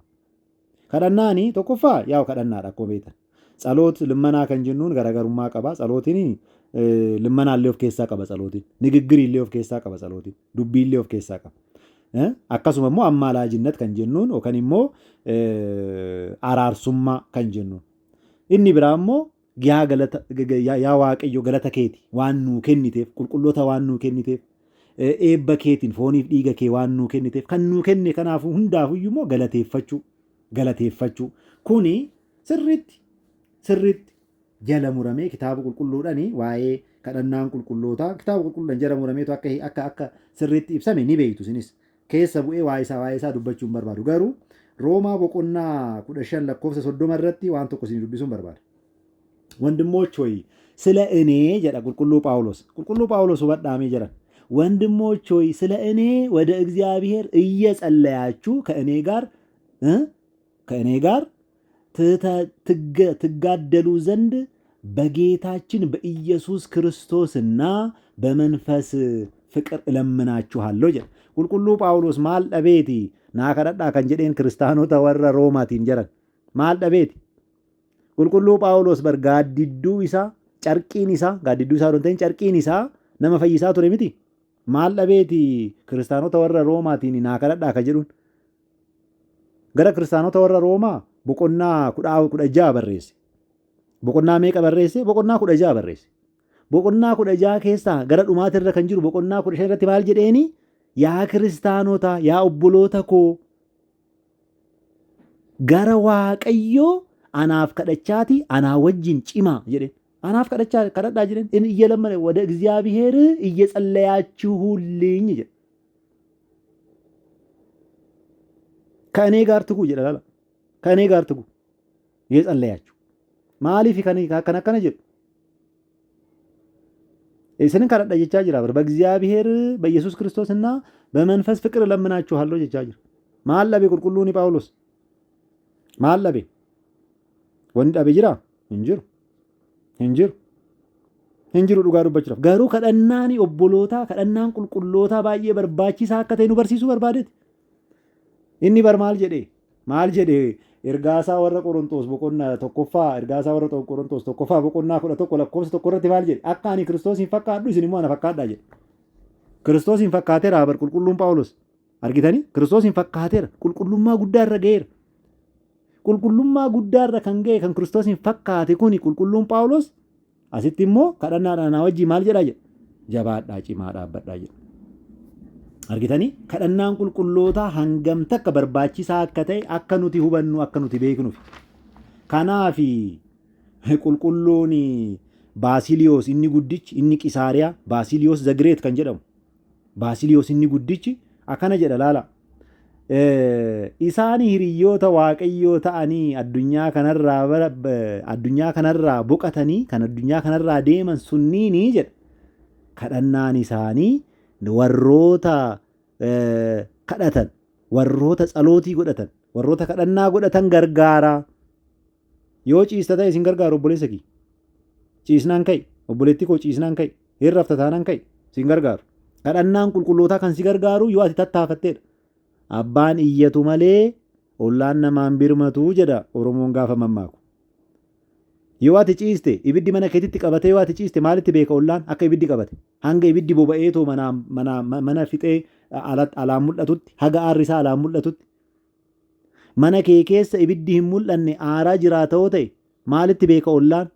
Kadhannaani tokkoffaa yaa'u kadhannaadha akkuma beektan. Tsaloot limmanaa kan jennuun garaagarummaa qaba. Tsalootiin limmanaallee of keessaa qaba tsalootiin. Nigiggiriillee of keessaa qaba tsalootiin. Dubbiillee of keessaa qaba. Akkasuma immoo ammaalaajinnet kan jennuun yookaan immoo araarsummaa kan jennuun. Inni biraa immoo yaa waaqayyo galata keeti waan nuu kenniteef, qulqulloota waan nuu kenniteef, eebba keetiin fooniif dhiiga kee waan nuu kenniteef, kan nuu kenne kanaaf hundaafuyyuu immoo galateeffachuu. Kuni sirriitti jala muramee kitaaba qulqulluudhaani waa'ee kadhannaan qulqullootaa kitaaba qulqulluudhaan jala murameetu akka sirriitti ibsame ni beektu sinis. Keessa bu'ee waa'ee isaa dubbachuu hin barbaadu. Garuu Roomaa boqonnaa 15 lakkoofsa 30 irratti waan tokko isin dubbisuun barbaada. ወንድሞች ሆይ ስለ እኔ ጀዳ ቁልቁሉ ጳውሎስ ወዳሜ ጀራ ወንድሞች ሆይ ስለ እኔ ወደ እግዚአብሔር እየጸለያችሁ ከእኔ ጋር ትጋደሉ ዘንድ በጌታችን በኢየሱስ ክርስቶስና በመንፈስ ፍቅር እለምናችኋለሁ ጀራ ቁልቁሉ ጳውሎስ ማል ዳቤቲ ናከዳዳ ከንጀዴን ክርስቲያኖታ ወረ ሮማቲን ጀራ ማል ዳቤቲ qulqulluu Phaawulos bar gaaddidduu isaa carqiin isaa gaaddidduu isaa don ta'in carqiin isaa nama fayyisaa ture miti. Maal dhabeeti kiristaanota warra Roomaatiin naa kadhadhaa ka jedhuun. Gara kiristaanota warra Roomaa boqonnaa 16 barreesse. Boqonnaa meeqa barreesse? Boqonnaa 16 barreesse. Boqonnaa 16 keessaa gara dhumaatirra kan jiru boqonnaa 15 irratti maal jedheeni? Yaa kiristaanota, yaa obboloota koo gara Waaqayyoo anaaf kadhachaati anaa wajjin cimaa jedhen. Anaaf kadhadhaa jedhen inni እየለመነ ወደ እግዚአብሔር እየጸለያችሁልኝ jedhe. ከእኔ ጋር ትጉ jedha. ከእኔ ጋር ትጉ እየጸለያችሁ maaliif akkana jedhu ስንን kadhadha jechaa jira bar በእግዚአብሔር በኢየሱስ ክርስቶስና በመንፈስ ፍቅር እለምናችኋለሁ jechaa jira maal dhabe qulqulluun Phaawulos maal dhabe wanni dhabe jira hin jiru dhugaa dubbachuudhaaf garuu kadhannaan obbolootaa kadhannaan qulqullootaa baay'ee barbaachisaa akka ta'e nu barsiisuu barbaadeeti inni bar maal jedhee ergaasaa warra Qorontos boqonnaa tokkoffaa ergaasaa warra Qorontos tokkoffaa boqonnaa 11 lakkoofsa tokko irratti maal jedhe akka ani Kiristoosiin fakkaadhu isin immoo ana fakkaadhaa jedhe Kiristoosiin fakkaateera bar qulqulluun Phaawulos argitanii Kiristoosiin fakkaateera qulqullummaa guddaa irra ga'eera qulqullummaa guddaa irra kan ga'e kan Kiristoosiin fakkaate kuni qulqulluun Phaawulos asitti immoo kadhannaadhaan na wajjii maal jedhaa jedhe jabaadhaa cimaa dhaabbadhaa jedhe argitanii kadhannaan qulqullootaa hangam takka barbaachisaa akka ta'e akka nuti hubannu akka nuti beeknuuf kanaaf qulqulluun Baasiliyoos inni guddichi inni Qisaariyaa Baasiliyoos Zagreet kan jedhamu Baasiliyoos inni guddichi akkana jedha laala isaan hiriyyoota waaqayyoo ta'anii addunyaa kanarraa boqatanii kan addunyaa kanarraa deeman sunniini jedha kadhannaan isaanii warroota kadhatan warroota tsalootii godhatan warroota kadhannaa godhatan gargaara yoo ciista ta'e isin gargaaru obboleessa kee ciisnaan ka'e obboleetti koo ciisnaan ka'e hirrafta taanaan ka'e isin gargaaru kadhannaan qulqullootaa kan si gargaaru yoo ati tattaafatteedha abbaan iyyatu malee ollaan namaan birmatu jedha Oromoon gaafa mammaaku yoo ati ciiste ibiddi mana keetitti qabate yoo ati ciiste maalitti beeka ollaan akka ibiddi qabate hanga ibiddi boba'eetoo mana fixee alaan mul'atutti haga aarri isaa alaan mul'atutti mana kee keessa ibiddi hin mul'anne aaraa jiraatoo ta'e maalitti beeka ollaan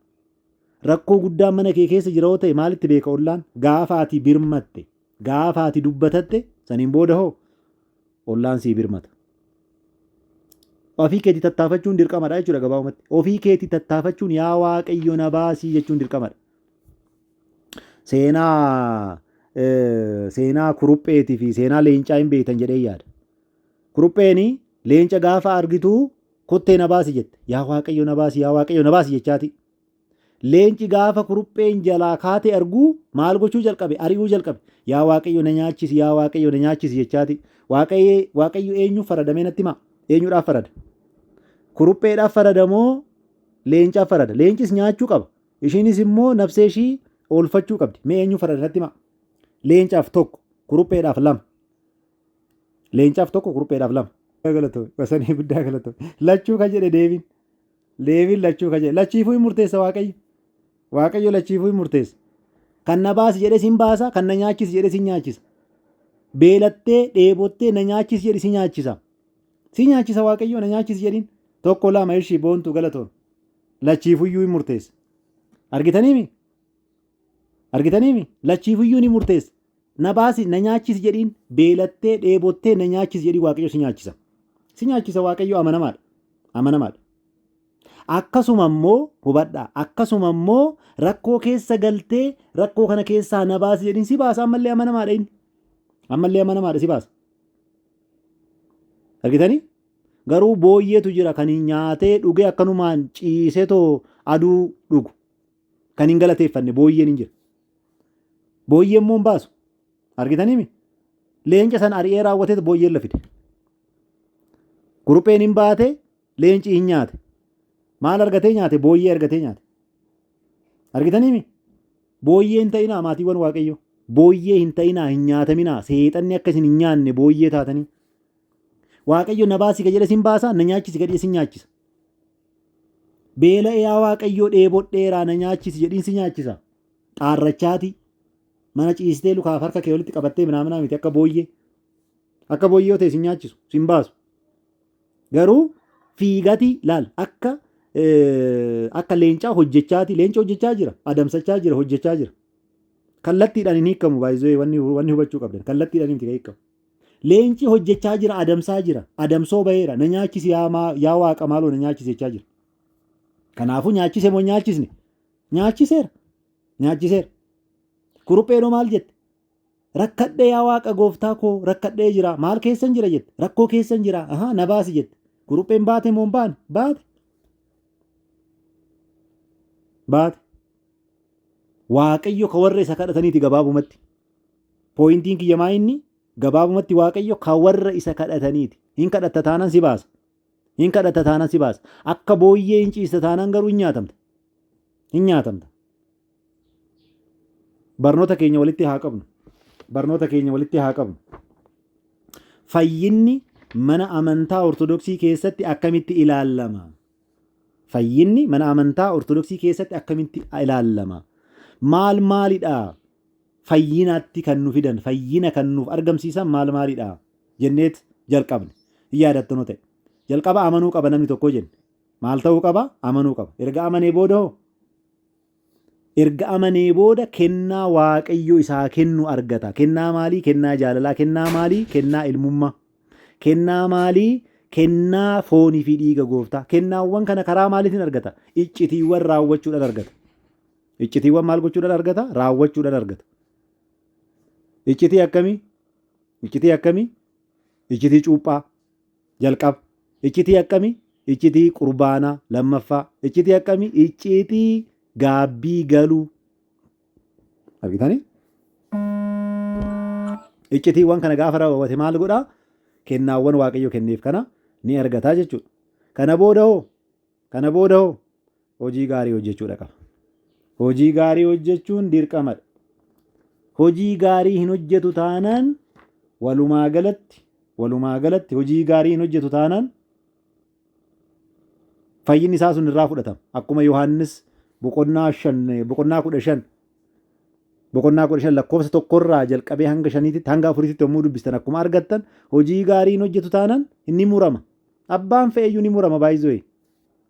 rakkoo guddaan mana kee keessa jiroo ta'e maalitti beeka ollaan gaafa ati birmatte gaafa ati dubbatatte saniin booda hoo ollaan sii birmata ofii keetii tattaafachuun dirqamadha jechuudha gabaabumatti ofii keetii tattaafachuun yaa waaqayyo na baasii jechuun dirqamadha seenaa kurupheetii fi seenaa leencaa hin beektan jedhee yaada kurupheeni leenca gaafa argitu kottee na baasi jette yaa waaqayyo na baasi jechaati leenci gaafa kurupheen jalaa kaatee arguu maal gochuu jalqabe ari'uu jalqabe yaa waaqayyo na nyaachisi jechaati waaqayyo eenyuuf faradamee natti himaa eenyuudhaaf farada kurupheedhaaf farada moo leencaaf farada leencis nyaachuu qaba ishiinis immoo nafsee ishii oolfachuu qabdi mee eenyu farada natti himaa leencaaf tokko kurupheedhaaf lama leencaaf tokko kurupheedhaaf lama galatoo wasanii guddaa galatoo lachuu kan jedhe deebiin lachuu kan jedhe lachiifuu hin murteessa waaqayyo lachiifuu hin murteessa kan na baasi jedhe sin baasa kan na nyaachisi jedhe sin nyaachisa beelattee dheebottee na nyaachisi jedhe si nyaachisa waaqayyo na nyaachisi jedhiin tokko lama ishii boontuu galatoon lachiifuyyuu hin murteessa argitaniimi lachiifuyyuu ni murteessa na baasi na nyaachisi jedhiin beelattee dheebottee na nyaachisi jedhii waaqayyo si nyaachisa waaqayyo amanamaadha akkasuma immoo hubadhaa akkasuma immoo rakkoo keessa galtee rakkoo kana keessaa na baasi jedhiin si baasa ammallee amanamaadha si baasa argitanii garuu booyyeetu jira kan nyaatee dhugee akkanumaan ciisetoo aduu dhugu kan hin galateeffanne booyyeen hin jira booyyeen immoo hin baasu argitaniimi leenca san ari'ee raawwateet booyyeen lafide kurupheen hin baate leenci hin nyaate maal argatee nyaate booyyee argatee nyaate argitaniimi booyyee hin ta'inaa maatiiwwan waaqayyo booyyee hin ta'inaa hin nyaataminaa seexanni akka isin hin nyaanne booyyee taatanii waaqayyo na baasi jedhe sin baasa na nyaachisi jedhe sin nyaachisa beela'ee yaa waaqayyo dheebodheeraa na nyaachisi jedhiin si nyaachisa xaarrachaati mana ciistee lukaaf harka kee walitti qabattee minaaminaa miti akka booyyee yoo ta'e sin nyaachisu sin baasu garuu fiigati laal akka leencaa hojjechaati leenca hojjechaa jira adamsachaa jira hojjechaa jira kallattiidhaan hin hiikamu baay'ee wanni hubachuu qabdan kallattiidhaan hin hiikamu leenci hojjechaa jira adamsaa jira adamsoo baheera na nyaachisi yaa waaqa maaloo na nyaachisi jechaa jira kanaafuu nyaachise moo nyaachisne nyaachiseera kurupheenoo maal jette rakkadhee yaa waaqa gooftaa koo rakkadhee jira maal keessan jira jette rakkoo keessan jira na baasi jette kurupheen baate moo baate Waaqayyo ka warra isa kadhataniiti gabaabumatti. Pooyintiin kiyyamaa inni gabaabumatti Waaqayyo ka warra isa kadhataniiti. Hin kadhatta taanaan si baasa. Hin kadhatta taanaan si baasa. Akka booyyee hin ciista taanaan garuu hin nyaatamta. Hin nyaatamta. Barnoota keenya walitti haa qabnu. Barnoota keenya walitti haa qabnu. Fayyinni mana amantaa Ortodoksii keessatti akkamitti ilaalama? Fayyinni mana amantaa Ortodoksii keessatti akkamitti ilaalama? Maal maalidha? Fayyinaatti kan nu fidan, fayyina kan nuuf argamsiisan maal maalidha? Jenneet jalqabne. Yaadattu nu ta'e. Jalqaba amanuu qaba namni tokko jenne. Maal ta'uu qaba? Amanuu qaba. Erga amanee booda hoo? Erga amanee booda kennaa Waaqayyo isaa kennu argata. Kennaa maalii? Kennaa jaalalaa. Kennaa maalii? Kennaa ilmummaa. Kennaa maalii? Kennaa foonii fi dhiiga gooftaa. Kennaawwan kana karaa maaliitiin argata? Iccitiiwwan raawwachuudhaan argata. Iccitiiwwan maal gochuudhaan argata? Raawwachuudhaan argata. Iccitii akkamii? Iccitii akkamii? Iccitii cuuphaa jalqaba. Iccitii akkamii? Iccitii qurbaanaa lammaffaa. Iccitii akkamii? Iccitii gaabbii galuu. Argitanii? Iccitiiwwan kana gaafa raawwate maal godhaa? Kennaawwan Waaqayyo kenneef kana ni argataa jechuudha. Kana booda hoo? Hojii gaarii hojjechuudha qaba. Hojii gaarii hojjechuun dirqamadha. Hojii gaarii hin hojjetu taanaan walumaa galatti hojii gaarii hin hojjetu taanaan fayyinni isaa sun irraa fudhatama. Akkuma Yohaannis boqonnaa 15 lakkoofsa tokkorraa jalqabee hanga 5tti hanga 4tti yommuu dubbistan akkuma argattan hojii gaarii hin hojjetu taanaan inni murama. Abbaan fe'eyyuu ni murama baay'isoo.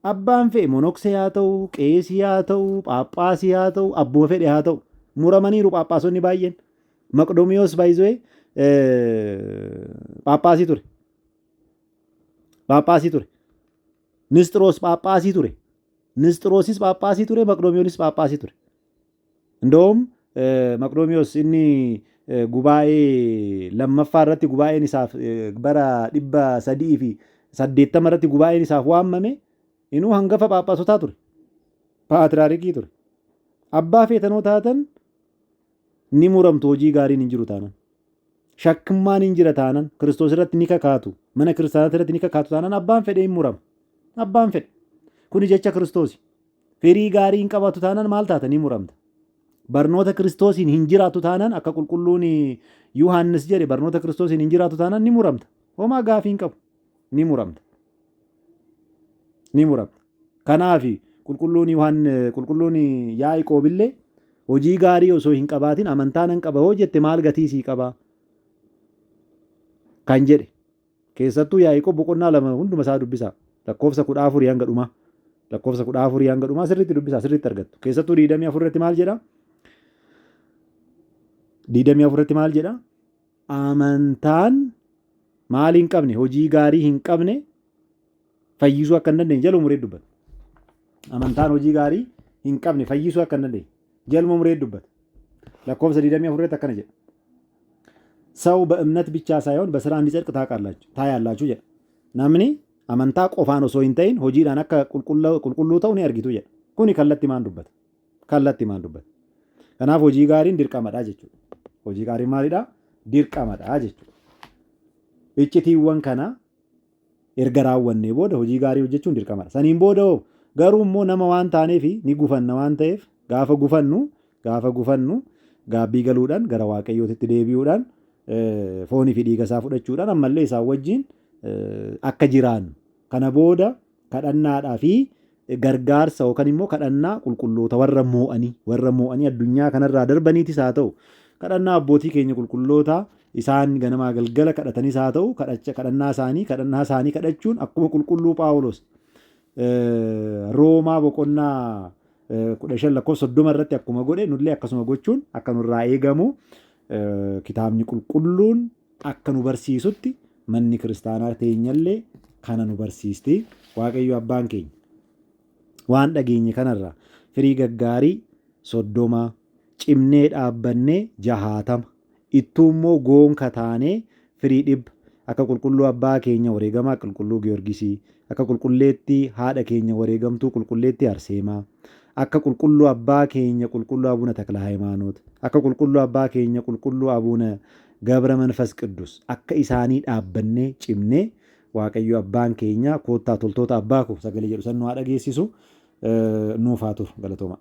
Abbaan fe'e monoksee haa ta'u, qeesii haa ta'u, phaaphaasii haa ta'u, abbuma fedhe haa ta'u. Muramaniiru phaaphaasonni baay'een. Maqdoomiyoos baay'isoo phaaphaasii ture. Phaaphaasii ture. Nisxiroos phaaphaasii ture. Nisxiroosis phaaphaasii ture. Maqdoomiyoonis phaaphaasii ture. Ndoom Maqdoomiyoos inni gubaa'ee lammaffaa irratti gubaa'een isaaf bara 380 irratti gubaa'een isaaf waammame inuu hangafa phaaphaasotaa ture. Paatriyaarikii ture. Abbaa feetanoo taatan ni muramtu hojii gaariin hin jiru taanaan. Shakkimmaan hin jira taanaan Kiristoos irratti ni kakaatu. Mana kiristaanaatti irratti ni kakaatu taanaan abbaan fedhe hin murama. Abbaan fedhe. Kuni jecha Kiristoosi. Firii gaarii hin qabaatu taanaan maal taata? Ni muramta. Barnoota Kiristoosiin hin jiraatu taanaan akka qulqulluun Yohaannis jedhe barnoota Kiristoosiin hin jiraatu taanaan ni muramta. Homaa gaafii hin qabu. Ni muramta. Ni muramta. Kanaafi qulqulluun Yaaqoobillee hojii gaarii osoo hin qabaatin amantaa nan qaba hoo jette maal gatii sii qabaa kan jedhe. Keessattuu Yaaqoob boqonnaa 2 hunduma isaa dubbisaa. Lakkoofsa 14 hanga dhumaa. Lakkoofsa 14 hanga dhumaa sirriitti dubbisaa sirriitti argattu. Keessattuu 24 irratti maal jedha? 24 irratti maal jedha? Amantaan maal hin qabne hojii gaarii hin qabne fayyisuu akka hin dandeenye jaluma muree dubbata. Amantaan hojii gaarii hin qabne fayyisuu akka hin dandeenye jaluma muree dubbata. Lakkoofsa 24 irratti akkana jedha. ሰው በእምነት ብቻ ሳይሆን በስራ እንዲጸድቅ ታያላችሁ jedha. Namni amantaa qofaan osoo hin ta'in hojiidhaan akka qulqulluu ta'u ni argitu jedha. Kuni kallattii maan dubbata. Kanaaf hojii gaariin dirqamadha jechuudha. Hojii gaariin maalidha? Dirqamadha jechuudha. Iccitiiwwan kana erga raawwannee booda hojii gaarii hojjechuun dirqamadha. Saniin booda garuu immoo nama waan taaneef ni gufanna waan ta'eef gaafa gufannu gaabbii galuudhaan gara Waaqayyootitti deebi'uudhaan foonii fi dhiiga isaa fudhachuudhaan ammallee isaan wajjin akka jiraannu. Kana booda kadhannaadhaa fi gargaarsa yookaan immoo kadhannaa qulqulloota warra moo'anii addunyaa kanarraa darbaniitis haa ta'u kadhannaa abbootii keenya qulqullootaa isaan ganamaa galgala kadhatanis haa ta'u kadhannaa isaanii kadhachuun akkuma qulqulluu Phaawulos Roomaa boqonnaa 15:30 irratti akkuma godhe nullee akkasuma gochuun akka nurraa eegamu kitaabni qulqulluun akka nu barsiisutti manni kiristaanaa teenyallee kana nu barsiisti. Waaqayyo abbaan keenya waan dhageenye kanarraa firii gaggaarii 30 cimnee dhaabbannee 60 ittuu immoo goonka taanee firii 100 akka qulqulluu abbaa keenya wareegamaa qulqulluu Giyoorgisii akka qulqulleetti haadha keenya wareegamtuu qulqulleetti Arseemaa akka qulqulluu abbaa keenya qulqulluu abuna takla hayimaanoot akka qulqulluu abbaa keenya qulqulluu abuna gabra manfas qidduus akka isaanii dhaabbannee cimnee waaqayyo abbaan keenya koottaa toltoota abbaa koo sagalee jedhu san nu haa dhageessisu nuuf haa turu galatooma.